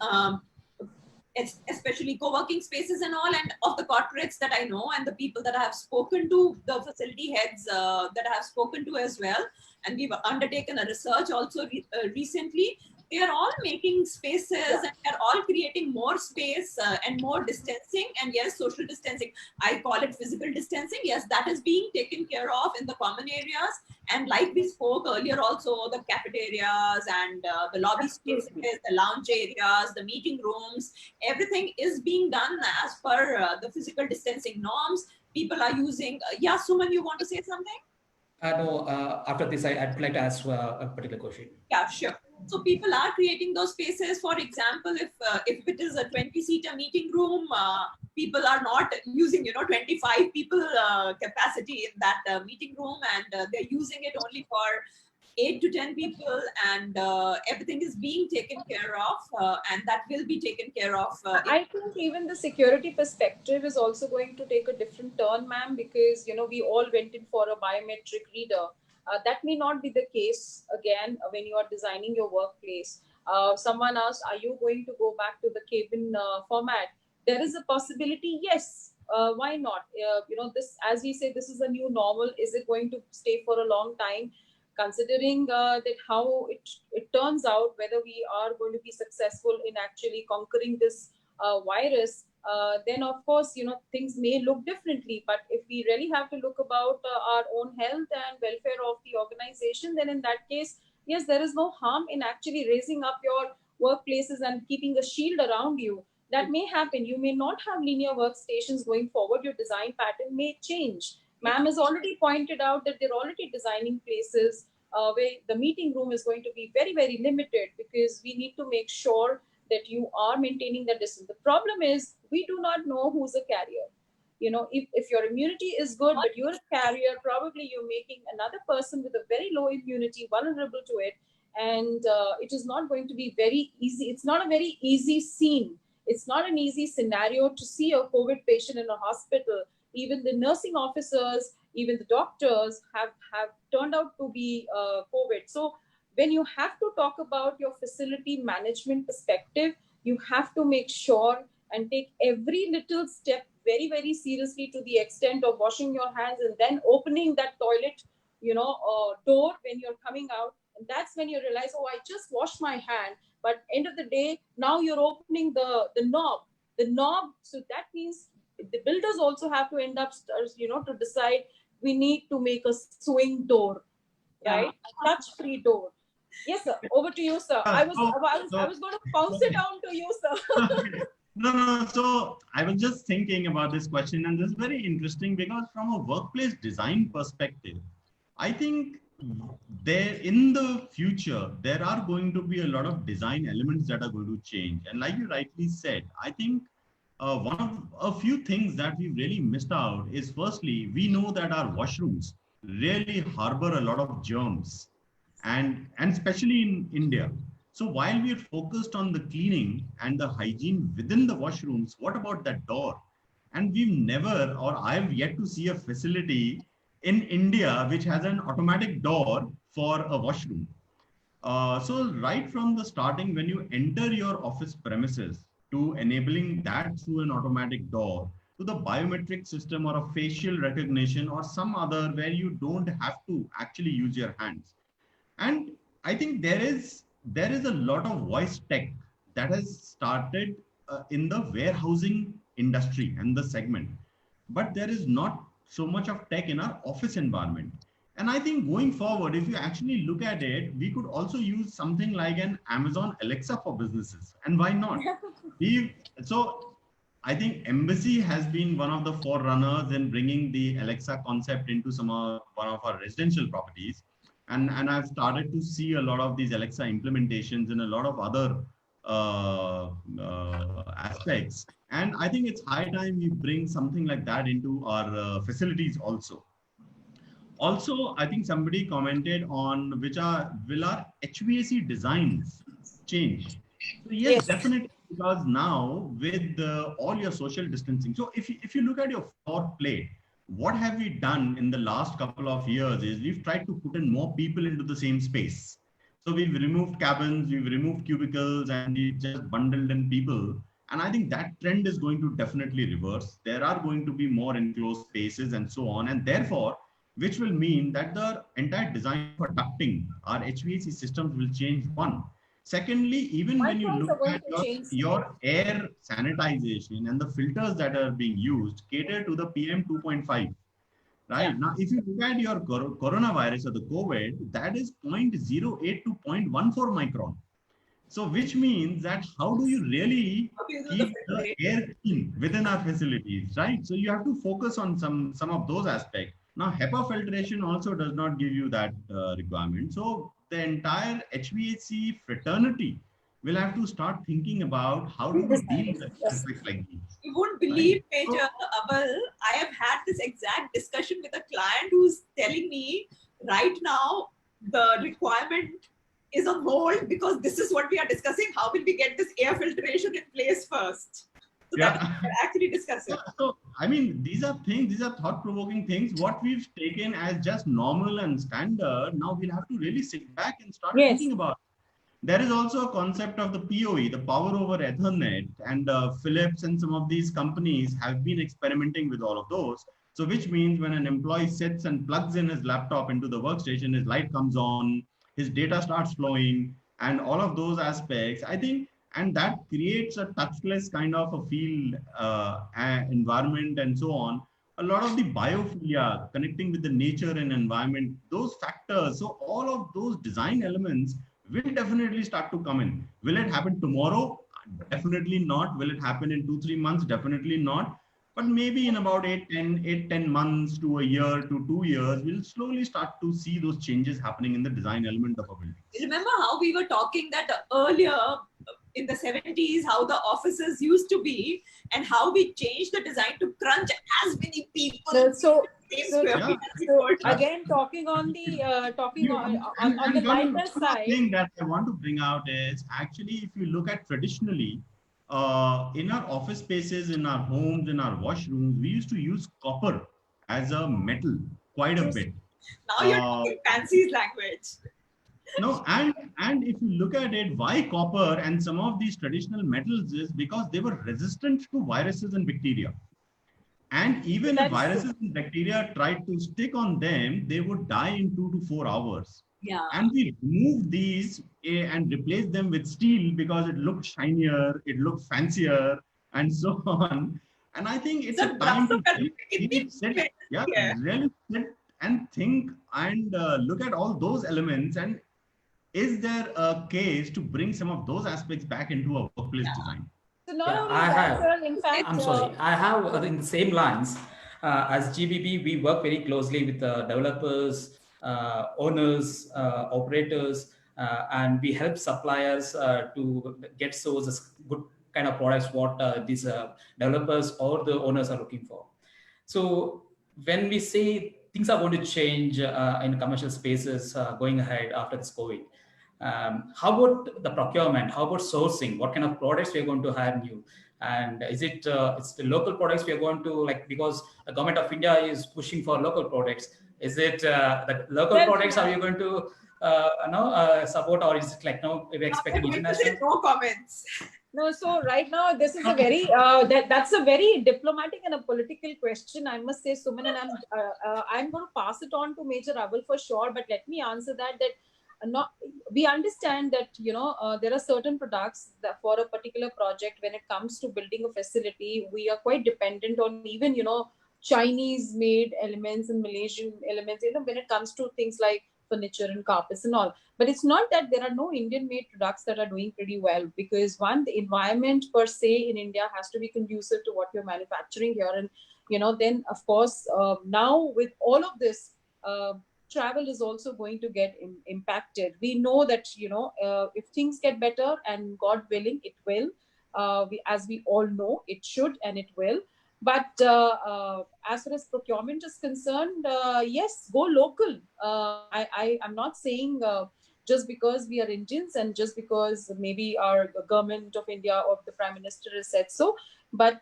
especially co-working spaces and all, and of the corporates that I know, and the people that I have spoken to, the facility heads that I have spoken to as well, and we've undertaken a research also recently. They are all making spaces, and they're all creating more space and more distancing. And yes, social distancing, I call it physical distancing. Yes, that is being taken care of in the common areas. And like we spoke earlier also, the cafeterias and the lobby spaces, the lounge areas, the meeting rooms, everything is being done as per the physical distancing norms. People are using, yeah, Suman, you want to say something? No, after this, I'd like to ask a particular question. Yeah, sure. So people are creating those spaces. For example, if it is a 20-seater meeting room, people are not using 25 people capacity in that meeting room, and they're using it only for 8 to 10 people, and everything is being taken care of, and that will be taken care of. I think even the security perspective is also going to take a different turn, ma'am, because we all went in for a biometric reader. That may not be the case again when you are designing your workplace. Someone asked, "Are you going to go back to the cabin format?" There is a possibility, yes. Why not? This, as we say, this is a new normal. Is it going to stay for a long time? Considering that how it turns out, whether we are going to be successful in actually conquering this virus, then of course things may look differently. But if we really have to look about our own health and welfare of the organization, then in that case, yes, there is no harm in actually raising up your workplaces and keeping a shield around you. That may happen. You may not have linear workstations going forward. Your design pattern may change. Ma'am has already pointed out that they're already designing places where the meeting room is going to be very, very limited, because we need to make sure that you are maintaining the distance. The problem is we do not know who's a carrier. If your immunity is good, but you're a carrier, probably you're making another person with a very low immunity vulnerable to it. And it is not going to be very easy. It's not a very easy scene. It's not an easy scenario to see a COVID patient in a hospital. Even the nursing officers, even the doctors have turned out to be COVID. So when you have to talk about your facility management perspective, you have to make sure and take every little step very, very seriously, to the extent of washing your hands and then opening that toilet, door when you're coming out. And that's when you realize, oh, I just washed my hand. But end of the day, now you're opening the knob. So that means the builders also have to end up, to decide we need to make a swing door, right? A touch-free door. Yes, sir. Over to you, sir. I was going to bounce it down to you, sir. No. So I was just thinking about this question, and this is very interesting because from a workplace design perspective, I think there in the future, there are going to be a lot of design elements that are going to change. And like you rightly said, I think one of a few things that we've really missed out is, firstly, we know that our washrooms really harbor a lot of germs, and especially in India. So while we are focused on the cleaning and the hygiene within the washrooms, what about that door? And we've never, or I've yet to see a facility in India which has an automatic door for a washroom. So right from the starting, when you enter your office premises, to enabling that through an automatic door, to the biometric system or a facial recognition or some other where you don't have to actually use your hands. And I think there is a lot of voice tech that has started in the warehousing industry and the segment, but there is not so much of tech in our office environment. And I think going forward, if you actually look at it, we could also use something like an Amazon Alexa for businesses. And why not? So I think Embassy has been one of the forerunners in bringing the Alexa concept into one of our residential properties. And I've started to see a lot of these Alexa implementations in a lot of other aspects. And I think it's high time we bring something like that into our facilities also. Also, I think somebody commented on will our HVAC designs change? So yes, definitely, because now with all your social distancing. So if you look at your floor plate, what have we done in the last couple of years is we've tried to put in more people into the same space. So we've removed cabins, we've removed cubicles, and we've just bundled in people. And I think that trend is going to definitely reverse. There are going to be more enclosed spaces and so on. And therefore, which will mean that the entire design for ducting our HVAC systems will change, one. Secondly, even when you look at your air sanitization and the filters that are being used cater to the PM 2.5, right? Yeah. Now, if you look at your coronavirus or the COVID, that is 0.08 to 0.14 micron. So which means that how do you really keep the air clean within our facilities, right? So you have to focus on some of those aspects. Now, HEPA filtration also does not give you that requirement. So the entire HVAC fraternity will have to start thinking about how do we deal with Yes. aspects like these, You won't right? believe, Major Abel, I have had this exact discussion with a client who's telling me right now the requirement is on hold because this is what we are discussing. How will we get this air filtration in place first? So that's what Yeah. we're actually discussing. Yeah, so I mean, these are things, these are thought-provoking things. What we've taken as just normal and standard, now we'll have to really sit back and start Yes. thinking about it. There is also a concept of the PoE, the power over Ethernet, and Philips and some of these companies have been experimenting with all of those. So, which means when an employee sits and plugs in his laptop into the workstation, his light comes on, his data starts flowing, and all of those aspects. I think, and that creates a touchless kind of a feel environment and so on. A lot of the biophilia, connecting with the nature and environment, those factors. So, all of those design elements will definitely start to come in. Will it happen tomorrow? Definitely not. Will it happen in 2 3 months? Definitely not. But maybe in about 10 months to a year to 2 years, we'll slowly start to see those changes happening in the design element of a building. Remember how we were talking that earlier in the 70s, how the offices used to be and how we changed the design to crunch as many people. So Same So, square Yeah. feet as we so could. again, talking on the talking on the One lighter more side. thing that I want to bring out is actually, if you look at traditionally, in our office spaces, in our homes, in our washrooms, we used to use copper as a metal quite a bit. Now you're Uh, talking fancy language. no, and if you look at it, why copper and some of these traditional metals is because they were resistant to viruses and bacteria. And even if That is true. viruses and bacteria tried to stick on them, they would die in 2 to 4 hours. Yeah. And we removed these and replaced them with steel because it looked shinier, it looked fancier, and so on. And I think it's a time to really sit, yeah, really sit and think and look at all those elements. And is there a case to bring some of those aspects back into a workplace design? So not Yeah, only I that, have. sir, in fact, I'm sorry. I have in the same lines. As GBP, we work very closely with developers, owners, operators, and we help suppliers to get sources good kind of products what these developers or the owners are looking for. So when we say things are going to change in commercial spaces going ahead after this COVID, how about the procurement? How about sourcing? What kind of products we are going to have new? And is it it's the local products we are going to like, because the government of India is pushing for local products? Is it the local products are you going to support, or is it like no, we're expecting international? No comments. No, so right now this is a very that's a very diplomatic and a political question, I must say, Suman, and I'm going to pass it on to Major Abel for sure. But let me answer that not we understand that there are certain products that for a particular project, when it comes to building a facility, we are quite dependent on even Chinese made elements and Malaysian elements. When it comes to things like furniture and carpets and all. But it's not that there are no Indian made products that are doing pretty well, because one, the environment per se in India has to be conducive to what you're manufacturing here. And then of course now with all of this, travel is also going to get impacted. We know that if things get better, and God willing it will, as we all know it should and it will. But as far as procurement is concerned, yes, go local. I'm not saying just because we are Indians and just because maybe our government of India or the Prime Minister has said so, but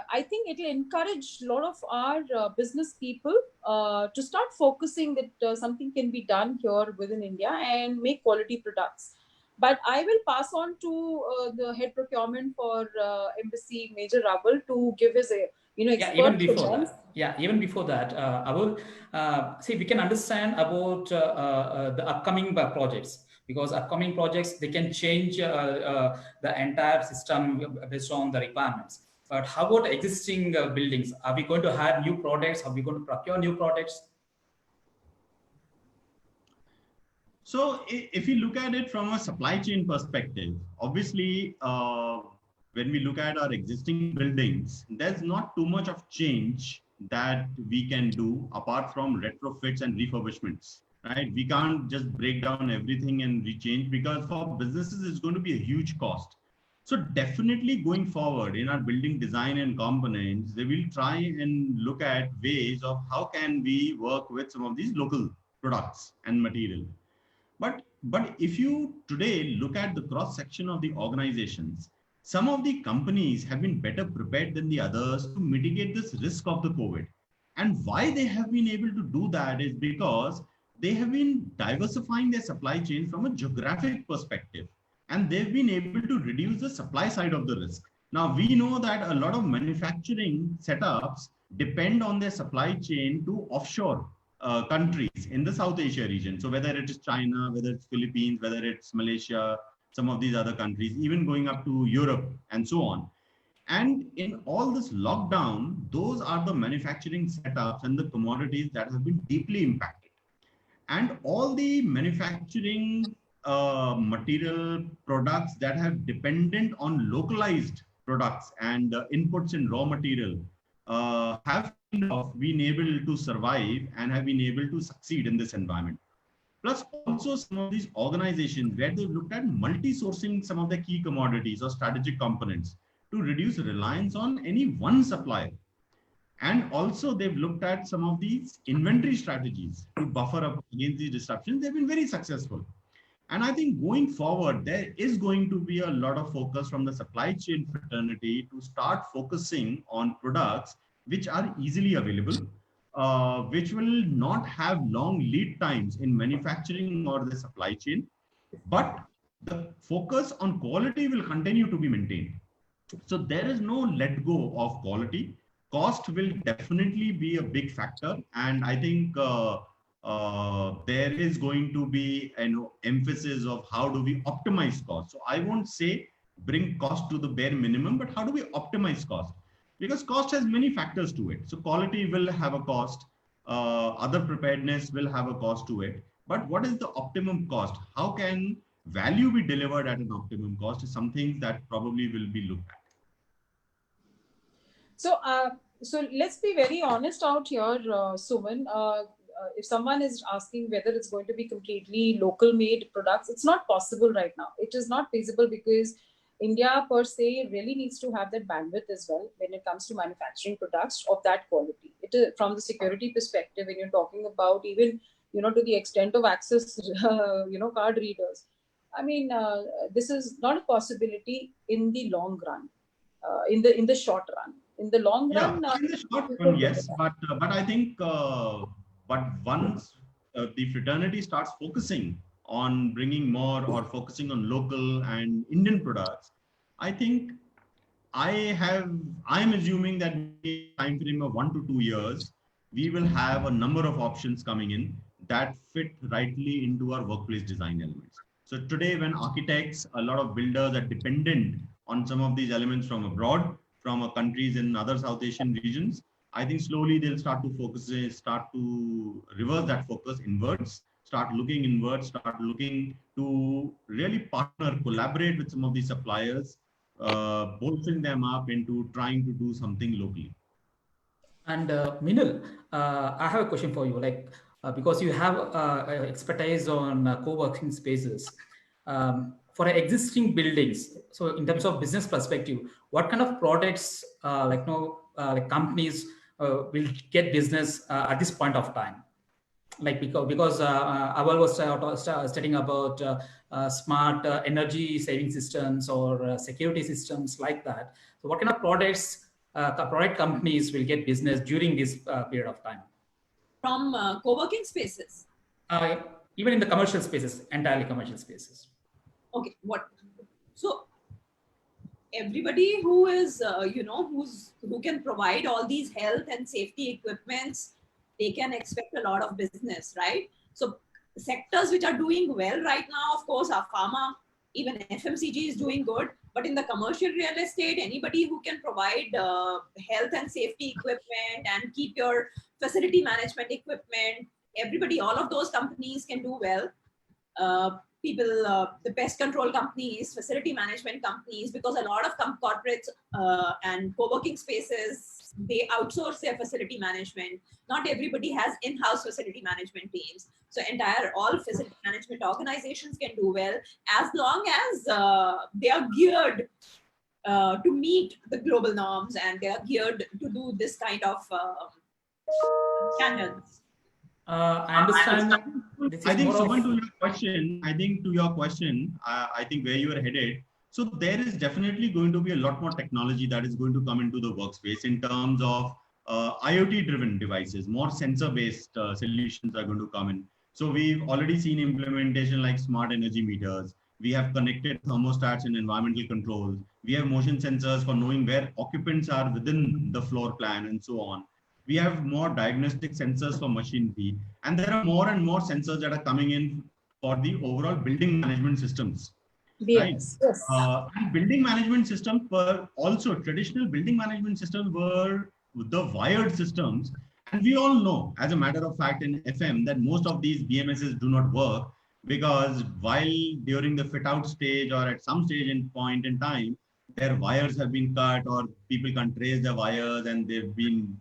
I think it will encourage a lot of our business people to start focusing that something can be done here within India and make quality products. But I will pass on to the head procurement for Embassy, Major Abel, to give his Yeah, even expert before comments. that. Yeah, even before that, I will see, we can understand about the upcoming projects, because upcoming projects, they can change the entire system based on the requirements. But how about existing buildings? Are we going to have new products? Are we going to procure new products? So if you look at it from a supply chain perspective, obviously, when we look at our existing buildings, there's not too much of change that we can do apart from retrofits and refurbishments, right? We can't just break down everything and rechange, because for businesses, it's going to be a huge cost. So definitely going forward in our building design and components, they will try and look at ways of how can we work with some of these local products and material. But if you today look at the cross section of the organizations, some of the companies have been better prepared than the others to mitigate this risk of the COVID. And why they have been able to do that is because they have been diversifying their supply chain from a geographic perspective, and they've been able to reduce the supply side of the risk. Now, we know that a lot of manufacturing setups depend on their supply chain to offshore countries in the South Asia region. So whether it is China, whether it's Philippines, whether it's Malaysia, some of these other countries, even going up to Europe and so on. And in all this lockdown, those are the manufacturing setups and the commodities that have been deeply impacted. And all the manufacturing material products that have dependent on localized products and inputs in raw material have kind of been able to survive and have been able to succeed in this environment. Plus also some of these organizations where they've looked at multi-sourcing some of the key commodities or strategic components to reduce reliance on any one supplier. And also they've looked at some of these inventory strategies to buffer up against these disruptions. They've been very successful. And I think going forward, there is going to be a lot of focus from the supply chain fraternity to start focusing on products which are easily available, which will not have long lead times in manufacturing or the supply chain, but the focus on quality will continue to be maintained. So there is no let go of quality. Cost will definitely be a big factor. And I think there is going to be an emphasis of how do we optimize cost. So I won't say bring cost to the bare minimum, but how do we optimize cost? Because cost has many factors to it. So quality will have a cost, other preparedness will have a cost to it. But what is the optimum cost? How can value be delivered at an optimum cost is something that probably will be looked at. So let's be very honest out here, Suman. If someone is asking whether it's going to be completely local made products, it's not possible right now. It is not feasible because India per se really needs to have that bandwidth as well when it comes to manufacturing products of that quality. It is from the security perspective, when you're talking about even, to the extent of access, card readers. I mean, this is not a possibility in the long run, in the short run. In the long run, in the short run, yes, but I think, but once the fraternity starts focusing on bringing more or focusing on local and Indian products, I think I am assuming that in a time frame of 1 to 2 years, we will have a number of options coming in that fit rightly into our workplace design elements. So today, when architects, a lot of builders are dependent on some of these elements from abroad, from countries in other South Asian regions, I think slowly they'll start to reverse that focus inwards, start looking inwards, start looking to really partner, collaborate with some of these suppliers, bolstering them up into trying to do something locally. And Minal, I have a question for you. Because you have expertise on co-working spaces for existing buildings. So, in terms of business perspective, what kind of products companies will get business at this point of time? Because Awal was studying about smart energy saving systems or security systems like that. So what kind of product companies will get business during this period of time? From co-working spaces? Even in the commercial spaces, entirely commercial spaces. Okay, so everybody who is, who can provide all these health and safety equipments, they can expect a lot of business, right? So sectors which are doing well right now, of course, are pharma, even FMCG is doing good. But in the commercial real estate, anybody who can provide health and safety equipment and keep your facility management equipment, everybody, all of those companies can do well. people, the pest control companies, facility management companies, because a lot of corporates and co-working spaces, they outsource their facility management. Not everybody has in-house facility management teams. So all facility management organizations can do well as long as they are geared to meet the global norms, and they are geared to do this kind of standards. I understand. I think, Suman, to your question, I think where you are headed. So there is definitely going to be a lot more technology that is going to come into the workspace in terms of IoT-driven devices. More sensor-based solutions are going to come in. So we've already seen implementation like smart energy meters. We have connected thermostats and environmental controls. We have motion sensors for knowing where occupants are within the floor plan and so on. We have more diagnostic sensors for machinery, and there are more and more sensors that are coming in for the overall building management systems. Yes. Right? Yes. And building management systems were also traditional building management systems were the wired systems. And we all know, as a matter of fact, in FM, that most of these BMSs do not work because while during the fit out stage or at some stage in point in time, their wires have been cut or people can't trace the wires and they've been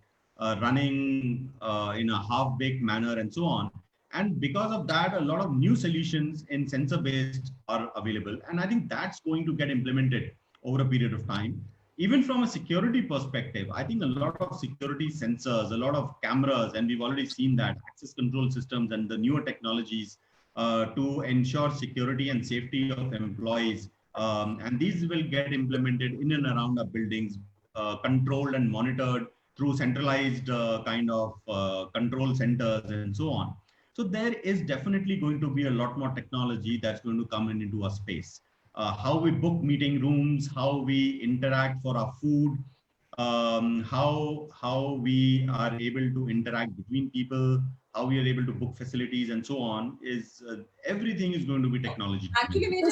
running in a half-baked manner and so on. And because of that, a lot of new solutions in sensor-based are available. And I think that's going to get implemented over a period of time. Even from a security perspective, I think a lot of security sensors, a lot of cameras, and we've already seen that, access control systems and the newer technologies to ensure security and safety of employees. And these will get implemented in and around our buildings, controlled and monitored through centralized kind of control centers and so on. So there is definitely going to be a lot more technology that's going to come into our space. How we book meeting rooms, how we interact for our food, how we are able to interact between people, how we are able to book facilities and so on, is everything is going to be technology. Actually, maybe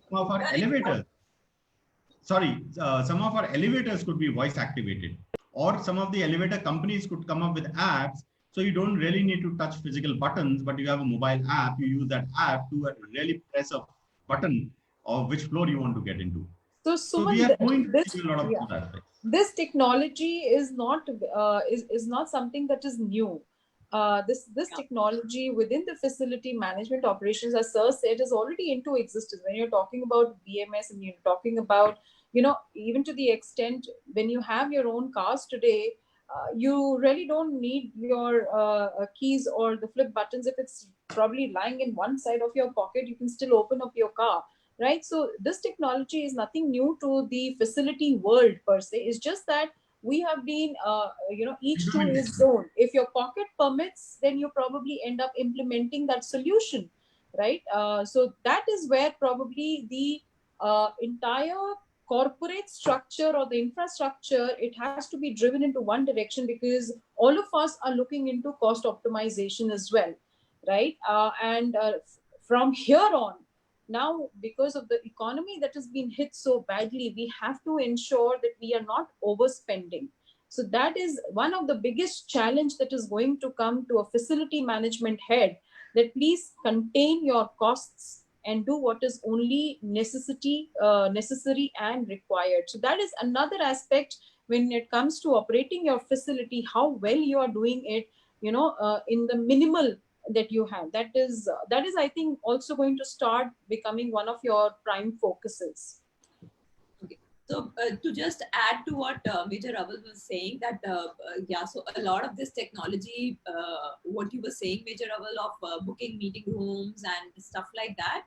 some of our elevators, some of our elevators could be voice activated, or some of the elevator companies could come up with apps. So you don't really need to touch physical buttons, but you have a mobile app. You use that app to really press a button of which floor you want to get into. So, so we are going to see a lot of aspects. This technology is not something that is new. This technology within the facility management operations, as Sir said, is already into existence. When you're talking about BMS and you're talking about, even to the extent when you have your own cars today, you really don't need your keys or the flip buttons. If it's probably lying in one side of your pocket, you can still open up your car, right? So this technology is nothing new to the facility world per se. It's just that we have been, each to his own. If your pocket permits, then you probably end up implementing that solution, right? So that is where probably the entire corporate structure or the infrastructure, it has to be driven into one direction, because all of us are looking into cost optimization as well, right? And from here on, now, because of the economy that has been hit so badly, we have to ensure that we are not overspending. So that is one of the biggest challenge that is going to come to a facility management head, that please contain your costs and do what is only necessary and required. So that is another aspect when it comes to operating your facility, how well you are doing it, in the minimal that you have. That is I think also going to start becoming one of your prime focuses. Okay. So to just add to what Major Raval was saying, that so a lot of this technology, what you were saying, Major Raval, of booking meeting rooms and stuff like that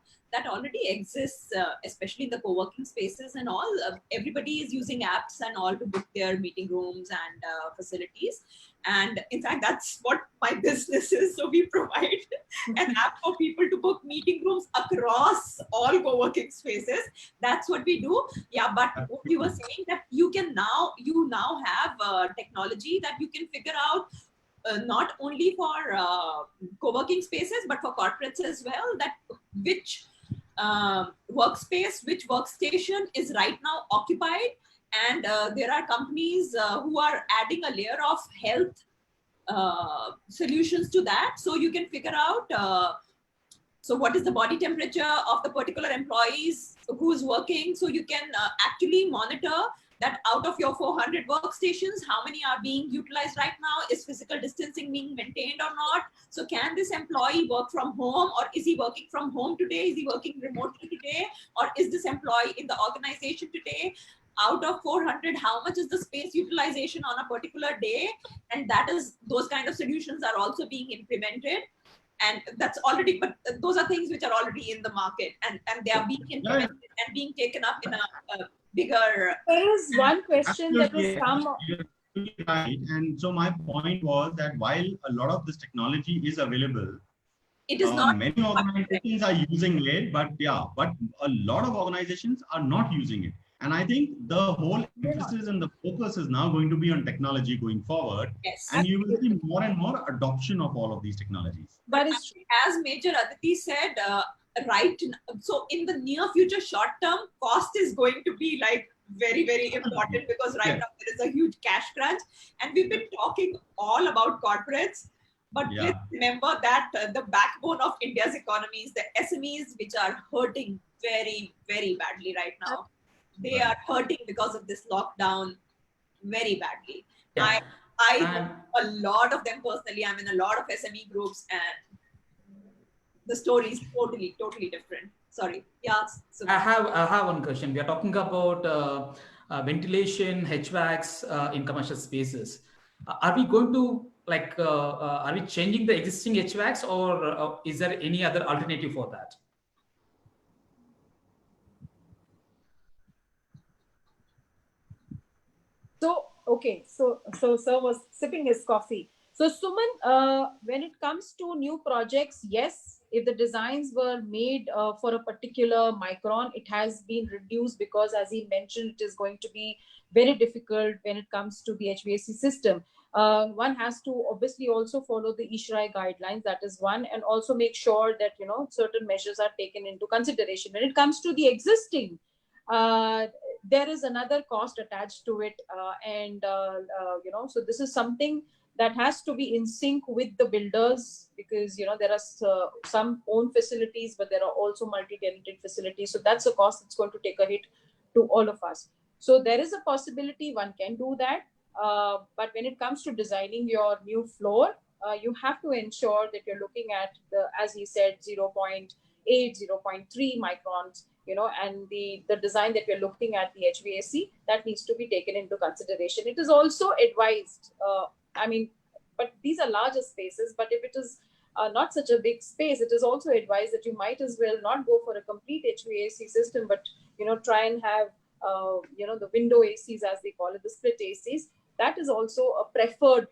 already exists, especially in the co-working spaces and all. Everybody is using apps and all to book their meeting rooms and facilities. And in fact, that's what my business is. So we provide an app for people to book meeting rooms across all co-working spaces. That's what we do. Yeah, but what you were saying, that you now have technology that you can figure out not only for co-working spaces, but for corporates as well, that which workspace, which workstation is right now occupied. And there are companies who are adding a layer of health solutions to that. So you can figure out So what is the body temperature of the particular employees who's working? So you can actually monitor that out of your 400 workstations, how many are being utilized right now? Is physical distancing being maintained or not? So can this employee work from home, or is he working from home today? Is he working remotely today? Or is this employee in the organization today? Out of 400, how much is the space utilization on a particular day? And that is, those kind of solutions are also being implemented. And that's already, but those are things which are already in the market, and they are being implemented and being taken up in a bigger. There is one question that has come. Right. And so my point was that while a lot of this technology is available, it is not many organizations are using it, but a lot of organizations are not using it. And I think the whole emphasis and the focus is now going to be on technology going forward. Yes. And you will see more and more adoption of all of these technologies. But as Major Aditi said, right, so in the near future, short term, cost is going to be like very, very important, because right now there is a huge cash crunch. And we've been talking all about corporates. But please remember that the backbone of India's economy is the SMEs, which are hurting very, very badly right now. They are hurting because of this lockdown very badly. Yeah. I know a lot of them personally. I'm in a lot of SME groups, and the story is totally, totally different. Sorry. Yes. So I have one question. We are talking about ventilation, HVACs in commercial spaces. Are we going to are we changing the existing HVACs, or is there any other alternative for that? So, okay, so sir was sipping his coffee. So Suman, when it comes to new projects, yes, if the designs were made for a particular micron, it has been reduced, because as he mentioned, it is going to be very difficult when it comes to the HVAC system. One has to obviously also follow the ESHRAE guidelines, that is one, and also make sure that, you know, certain measures are taken into consideration. When it comes to the existing, there is another cost attached to it, you know, so this is something that has to be in sync with the builders, because, you know, there are some own facilities, but there are also multi-tenanted facilities, so that's a cost that's going to take a hit to all of us. So there is a possibility one can do that, but when it comes to designing your new floor, you have to ensure that you're looking at the, as he said, 0.8, 0.3 microns, you know, and the design that we're looking at, the HVAC, that needs to be taken into consideration. It is also advised, I mean, but these are larger spaces, but if it is not such a big space, it is also advised that you might as well not go for a complete HVAC system, but, you know, try and have, you know, the window ACs, as they call it, the split ACs. That is also a preferred,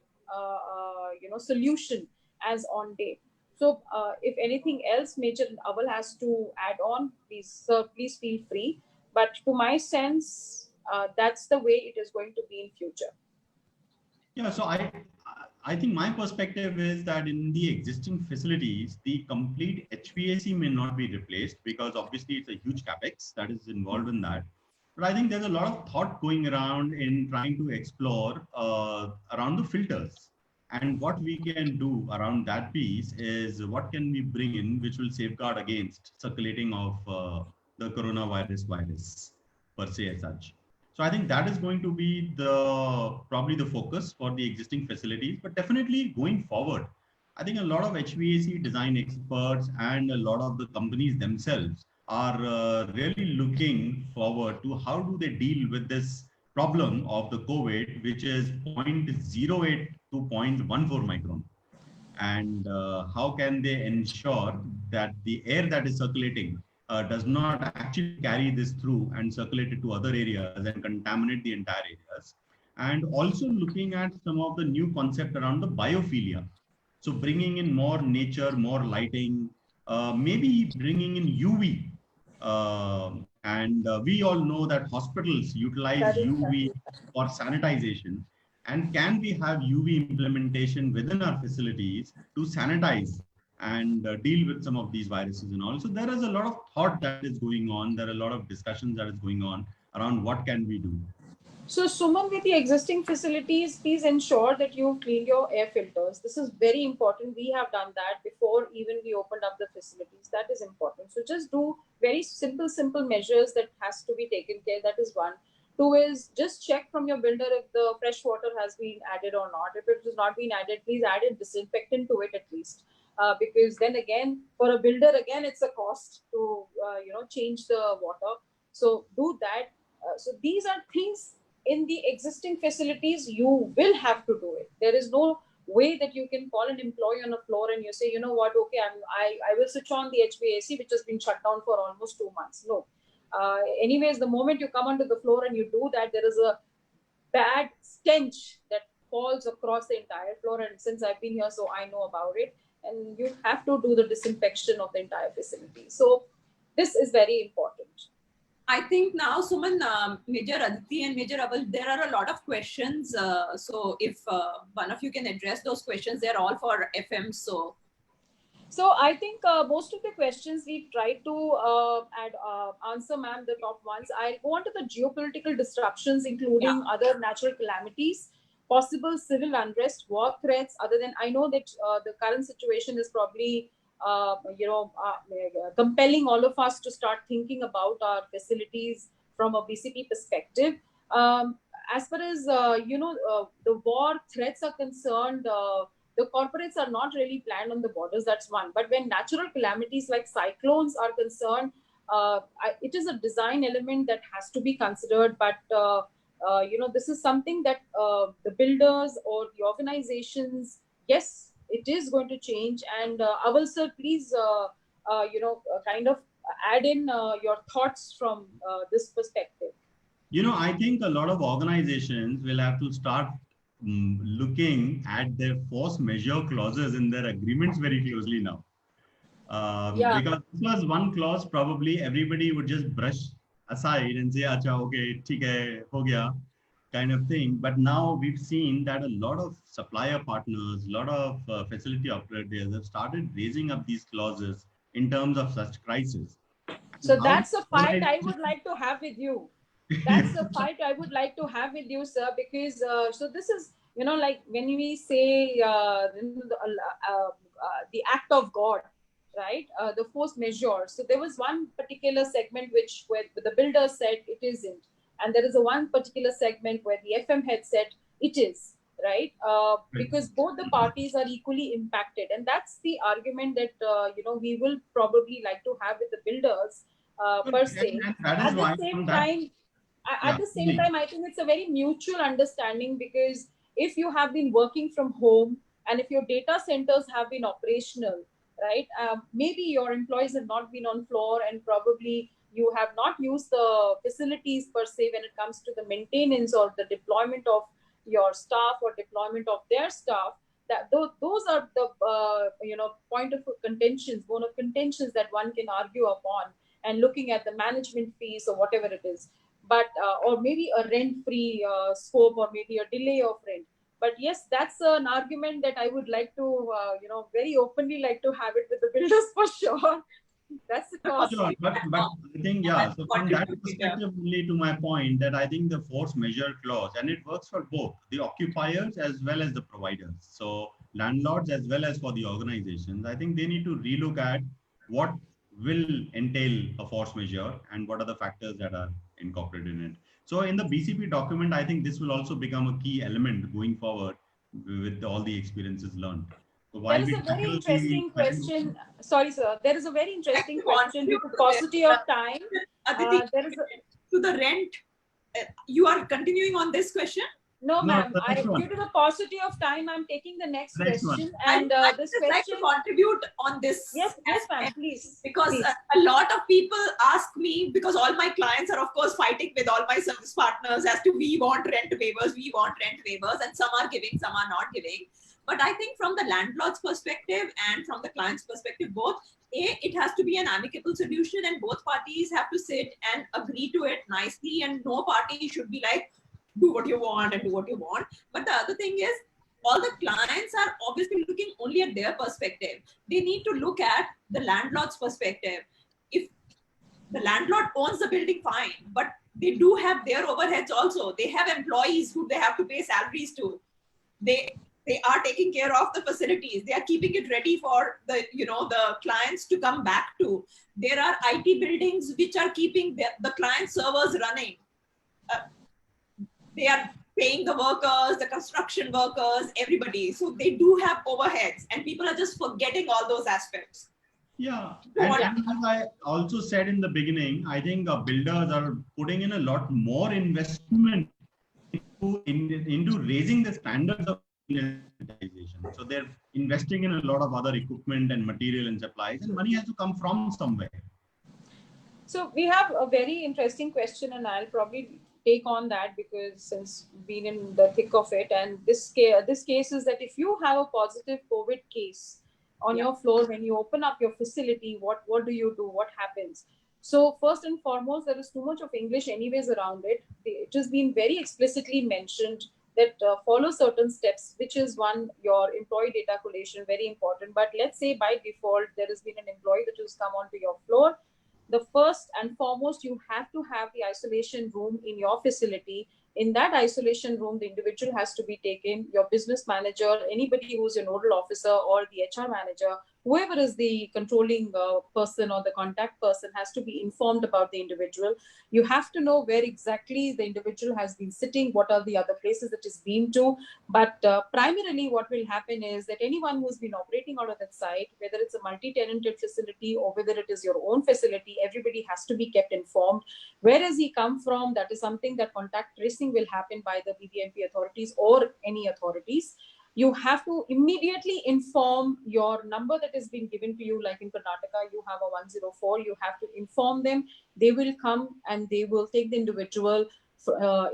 you know, solution as on date. So if anything else Major Aval has to add on, please, sir, please feel free. But to my sense, that's the way it is going to be in future. Yeah, so I think my perspective is that in the existing facilities, the complete HVAC may not be replaced, because obviously it's a huge capex that is involved in that. But I think there's a lot of thought going around in trying to explore around the filters. And what we can do around that piece is what can we bring in which will safeguard against circulating of the coronavirus virus per se as such. So I think that is going to be probably the focus for the existing facilities. But definitely going forward, I think a lot of HVAC design experts and a lot of the companies themselves are really looking forward to how do they deal with this problem of the COVID, which is 0.08 to 0.14 micron. And how can they ensure that the air that is circulating does not actually carry this through and circulate it to other areas and contaminate the entire areas. And also looking at some of the new concept around the biophilia. So bringing in more nature, more lighting, maybe bringing in UV. We all know that hospitals utilize UV for sanitization. And can we have UV implementation within our facilities to sanitize and deal with some of these viruses and all? So there is a lot of thought that is going on. There are a lot of discussions that is going on around what can we do. So Suman, with the existing facilities, please ensure that you clean your air filters. This is very important. We have done that before even we opened up the facilities. leaks. That is important. So just do very simple measures that has to be taken care. That is one. Two is just check from your builder if the fresh water has been added or not. If it has not been added, please add a disinfectant to it at least. Because then again, for a builder, again, it's a cost to, change the water. So do that. So these are things in the existing facilities, you will have to do it. There is no way that you can call an employee on a floor and you say, you know what, okay, I will switch on the HVAC, which has been shut down for almost 2 months. No. Anyways, the moment you come onto the floor and you do that, there is a bad stench that falls across the entire floor. And since I've been here, so I know about it. And you have to do the disinfection of the entire facility. So this is very important. I think now, Suman, Major Aditi and Major Abel, there are a lot of questions. So if one of you can address those questions, they're all for FM. So I think most of the questions we've tried to answer, ma'am, the top ones. I'll go on to the geopolitical disruptions, including other natural calamities, possible civil unrest, war threats, other than, I know that the current situation is probably, compelling all of us to start thinking about our facilities from a BCP perspective. As far as, the war threats are concerned, the corporates are not really planned on the borders, that's one. But when natural calamities like cyclones are concerned, it is a design element that has to be considered. But, this is something that the builders or the organizations, yes, it is going to change. And Aval sir, please, kind of add in your thoughts from this perspective. I think a lot of organizations will have to start looking at their force majeure clauses in their agreements very closely now. Because this was one clause probably everybody would just brush aside and say, Acha, okay, theek hai, ho gaya, kind of thing. But now we've seen that a lot of supplier partners, a lot of facility operators have started raising up these clauses in terms of such crisis. So that's a fight I would like to have with you. That's a fight I would like to have with you, sir, because so this is, like when we say the act of God, right? The force majeure. So there was one particular segment where the builder said it isn't. And there is a one particular segment where the FM head said it is, right? Because both the parties are equally impacted. And that's the argument that, we will probably like to have with the builders per se. At the same time, I think it's a very mutual understanding, because if you have been working from home and if your data centers have been operational, right, maybe your employees have not been on floor and probably you have not used the facilities per se when it comes to the maintenance or the deployment of your staff or deployment of their staff. That those are the point of contentions, bone of contentions that one can argue upon, and looking at the management fees or whatever it is. But or maybe a rent-free scope, or maybe a delay of rent. But yes, that's an argument that I would like to, very openly like to have it with the builders for sure. That's the cost. Sure, but I think, so from that perspective, only to my point that I think the force majeure clause, and it works for both the occupiers as well as the providers. So landlords as well as for the organizations, I think they need to relook at what will entail a force majeure and what are the factors that are incorporated in it. So in the BCP document, I think this will also become a key element going forward with all the experiences learned. So there is a very interesting question. Sorry, sir. There is a very interesting question due to paucity of time. To the rent, you are continuing on this question? No, ma'am. Due to the paucity of time, I'm taking the next question. And this question, like to contribute on this. Yes, ma'am. Please. Because a lot of people ask me, because all my clients are, of course, fighting with all my service partners as to we want rent waivers, and some are giving, some are not giving. But I think from the landlord's perspective and from the client's perspective, both, it has to be an amicable solution, and both parties have to sit and agree to it nicely, and no party should be like, do what you want and do what you want. But the other thing is, all the clients are obviously looking only at their perspective. They need to look at the landlord's perspective. If the landlord owns the building, fine, but they do have their overheads also. They have employees who they have to pay salaries to. They are taking care of the facilities. They are keeping it ready for the, the clients to come back to. There are IT buildings which are keeping the client servers running. They are paying the workers, the construction workers, everybody. So they do have overheads, and people are just forgetting all those aspects. Yeah, and as I also said in the beginning, I think builders are putting in a lot more investment into raising the standards of digitization. So they're investing in a lot of other equipment and material and supplies, and money has to come from somewhere. So we have a very interesting question, and I'll probably take on that because since being in the thick of it, and this case is that if you have a positive COVID case on your floor, when you open up your facility, what do you do? What happens? So first and foremost, there is too much of English anyways around it. It has been very explicitly mentioned that follow certain steps, which is one, your employee data collation, very important. But let's say by default, there has been an employee that has come onto your floor. The first and foremost, you have to have the isolation room in your facility. In that isolation room, the individual has to be taken, your business manager, anybody who's your nodal officer or the HR manager, whoever is the controlling person or the contact person has to be informed about the individual. You have to know where exactly the individual has been sitting, what are the other places that is been to. But primarily what will happen is that anyone who's been operating out of that site, whether it's a multi-tenanted facility or whether it is your own facility, everybody has to be kept informed. Where has he come from? That is something that contact tracing will happen by the BBMP authorities or any authorities. You have to immediately inform your number that has been given to you. Like in Karnataka, you have a 104. You have to inform them. They will come and they will take the individual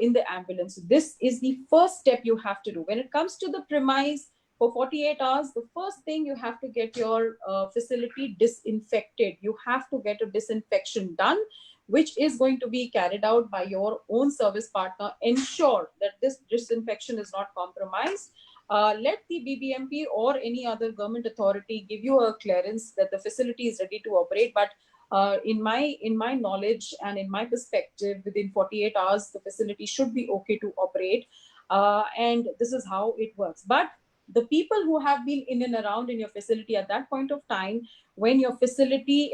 in the ambulance. This is the first step you have to do. When it comes to the premise, for 48 hours, the first thing you have to get your facility disinfected. You have to get a disinfection done, which is going to be carried out by your own service partner. Ensure that this disinfection is not compromised. Let the BBMP or any other government authority give you a clearance that the facility is ready to operate. But in my knowledge and in my perspective, within 48 hours, the facility should be okay to operate. And this is how it works. But the people who have been in and around in your facility at that point of time, when your facility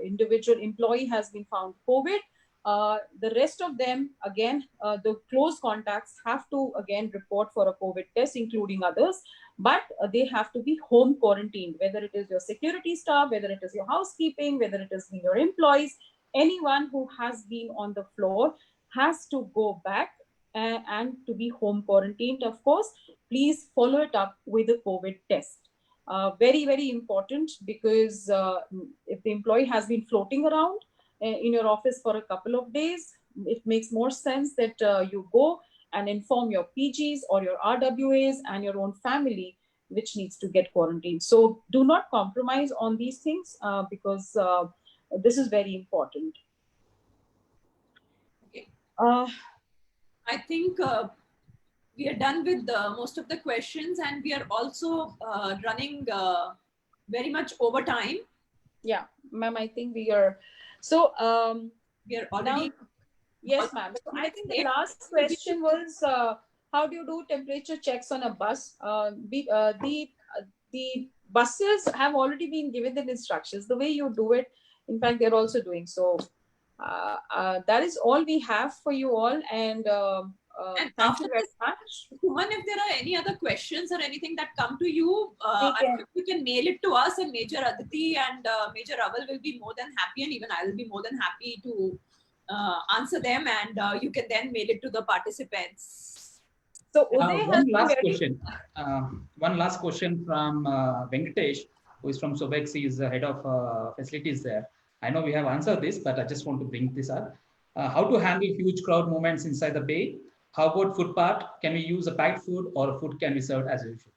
individual employee has been found COVID, the rest of them, again, the close contacts have to again report for a COVID test, including others, but they have to be home quarantined, whether it is your security staff, whether it is your housekeeping, whether it is your employees. Anyone who has been on the floor has to go back and to be home quarantined. Of course, please follow it up with a COVID test. Very, very important, because if the employee has been floating around in your office for a couple of days, it makes more sense that you go and inform your PGs or your RWAs and your own family, which needs to get quarantined. So do not compromise on these things because this is very important. Okay. I think we are done with most of the questions, and we are also running very much over time. Yeah, ma'am, I think we are. So we are already. Now, yes, ma'am. So I think the last question was, how do you do temperature checks on a bus? The buses have already been given the instructions. The way you do it, in fact, they're also doing so. That is all we have for you all, and thank you very much. Suman, if there are any other questions or anything that come to you, you can mail it to us, and Major Aditi and Major Raval will be more than happy, and even I will be more than happy to answer them, and you can then mail it to the participants. So one last question from Venkatesh, who is from Sobex. He is the head of facilities there. I know we have answered this, but I just want to bring this up. How to handle huge crowd movements inside the bay? How about food part? Can we use a packed food, or food can be served as usual?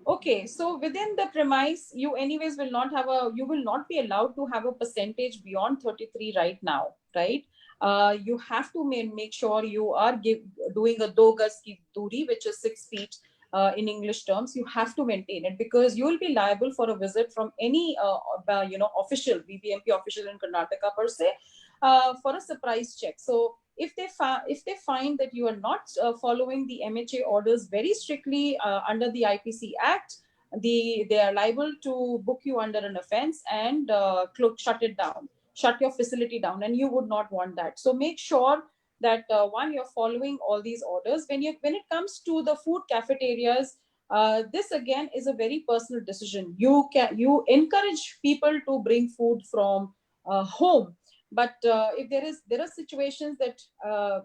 Okay, so within the premise, you anyways will not have you will not be allowed to have a percentage beyond 33 right now, right? You have to make sure you are doing a 2 gaz ki duri, which is 6 feet in English terms. You have to maintain it, because you will be liable for a visit from any official BBMP official in Karnataka per se. for a surprise check. So if they find that you are not following the MHA orders very strictly under the IPC Act, they are liable to book you under an offense and shut it down, shut your facility down, and you would not want that. So make sure that one, you're following all these orders. When it comes to the food cafeterias, this again is a very personal decision. You encourage people to bring food from home, but if there are situations that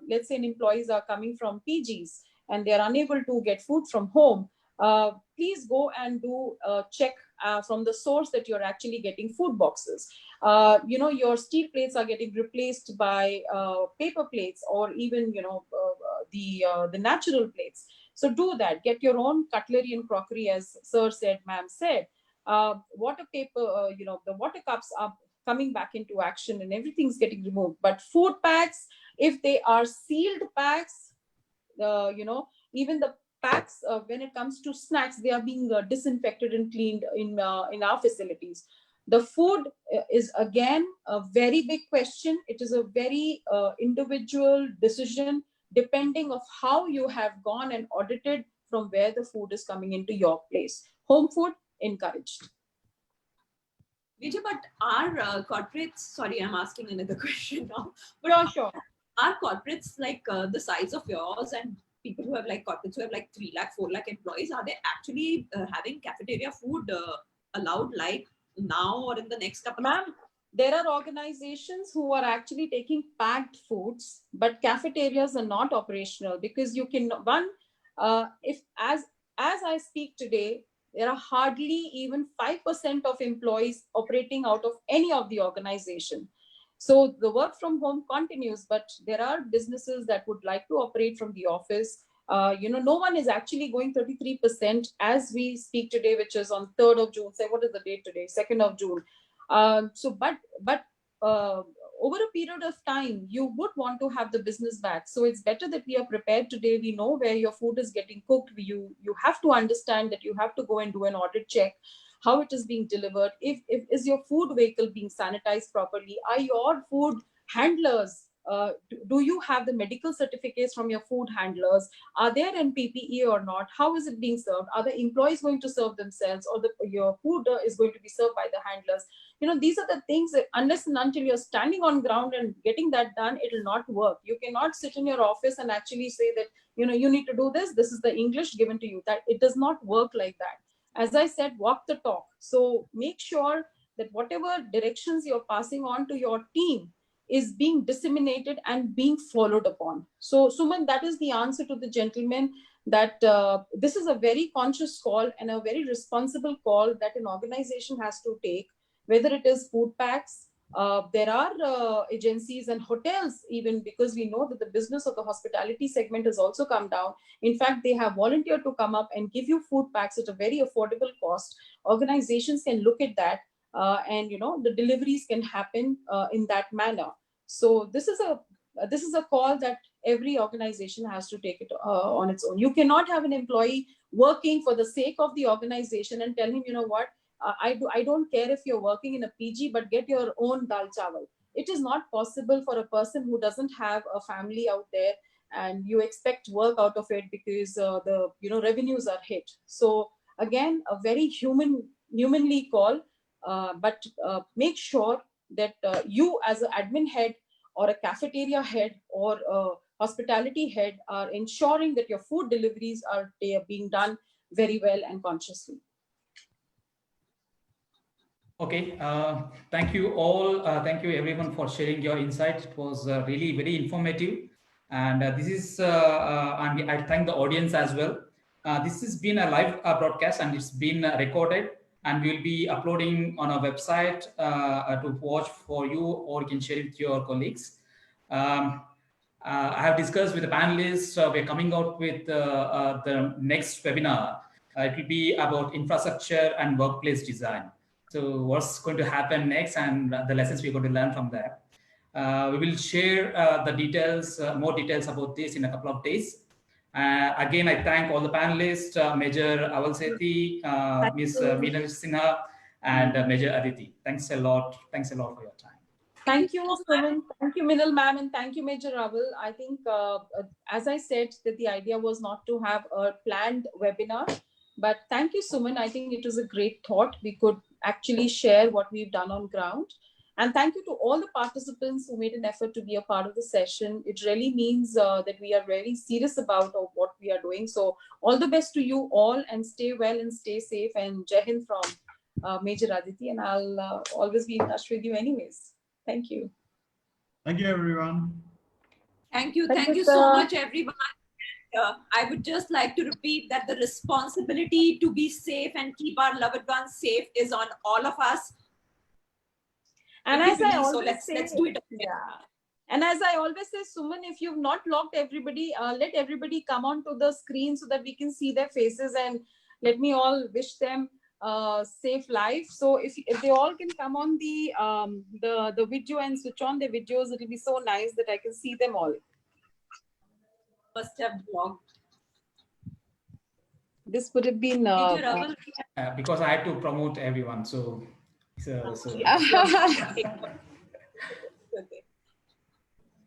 let's say employees are coming from PGs and they are unable to get food from home, please go and do a check from the source that you're actually getting food boxes. Your steel plates are getting replaced by paper plates, or even the natural plates. So do that. Get your own cutlery and crockery, as sir said, ma'am said. Water paper, the water cups are coming back into action and everything's getting removed. But food packs, if they are sealed packs, even the packs, when it comes to snacks, they are being disinfected and cleaned in our facilities. The food is again a very big question. It is a very individual decision, depending of how you have gone and audited from where the food is coming into your place. Home food encouraged. Vijay, but our corporates, sorry, I'm asking another question now. But sure. Our corporates, like the size of yours, and people who have like corporates who have like 3 lakh, 4 lakh employees, are they actually having cafeteria food allowed like now or in the next couple of months? There are organizations who are actually taking packed foods, but cafeterias are not operational, because you can, if as I speak today, there are hardly even 5% of employees operating out of any of the organization. So the work from home continues, but there are businesses that would like to operate from the office. No one is actually going 33% as we speak today, which is on 3rd of June. Say, what is the date today? 2nd of June. But over a period of time, you would want to have the business back. So it's better that we are prepared today. We know where your food is getting cooked. You have to understand that you have to go and do an audit check, how it is being delivered. If is your food vehicle being sanitized properly? Are your food handlers, do you have the medical certificates from your food handlers? Are they in PPE or not? How is it being served? Are the employees going to serve themselves, or your food is going to be served by the handlers? These are the things that unless and until you're standing on ground and getting that done, it will not work. You cannot sit in your office and actually say that, you need to do this. This is the English given to you. That it does not work like that. As I said, walk the talk. So make sure that whatever directions you're passing on to your team is being disseminated and being followed upon. So Suman, that is the answer to the gentleman, that this is a very conscious call and a very responsible call that an organization has to take, whether it is food packs. There are agencies and hotels, even, because we know that the business of the hospitality segment has also come down. In fact, they have volunteered to come up and give you food packs at a very affordable cost. Organizations can look at that, and the deliveries can happen in that manner. So this is a call that every organization has to take it on its own. You cannot have an employee working for the sake of the organization and tell him, what, I don't care if you're working in a PG, but get your own dal chawal. It is not possible for a person who doesn't have a family out there, and you expect work out of it because the revenues are hit. So again, a very humanly call, but make sure that you as an admin head or a cafeteria head or a hospitality head are ensuring that your food deliveries are being done very well and consciously. Okay, thank you all. Thank you everyone for sharing your insight. It was really very informative. And this is, and I thank the audience as well. This has been a live broadcast, and it's been recorded, and we'll be uploading on our website to watch for you, or you can share it with your colleagues. I have discussed with the panelists. We're coming out with the next webinar. It will be about infrastructure and workplace design. So what's going to happen next, and the lessons we're going to learn from that. We will share the details, more details about this in a couple of days. Again, I thank all the panelists, Major Aval Sethi, Ms. Meenal Sinha, and Major Aditi. Thanks a lot. Thanks a lot for your time. Thank you, Suman. Thank you, Minal ma'am, and thank you, Major Raval. I think, as I said, that the idea was not to have a planned webinar, but thank you, Suman. I think it was a great thought. We could actually share what we've done on ground. And thank you to all the participants who made an effort to be a part of the session. It really means that we are very serious about what we are doing. So all the best to you all, and stay well and stay safe. And Jai Hind from Major Aditi, and I'll always be in touch with you anyways. Thank you. Thank you, everyone. Thank you. Thank Thank you, you so sir. much, everyone. I would just like to repeat that the responsibility to be safe and keep our loved ones safe is on all of us. And as I always so let's do it. Yeah. And as I always say, Suman, if you've not logged everybody, let everybody come onto the screen so that we can see their faces, and let me all wish them safe life. So if they all can come on the video and switch on their videos, it'll be so nice that I can see them all. Must have blogged. This would have been because I had to promote everyone. So.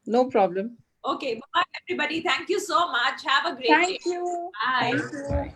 No problem. Okay, bye everybody. Thank you so much. Have a great day. Thank you. Bye. Thank you.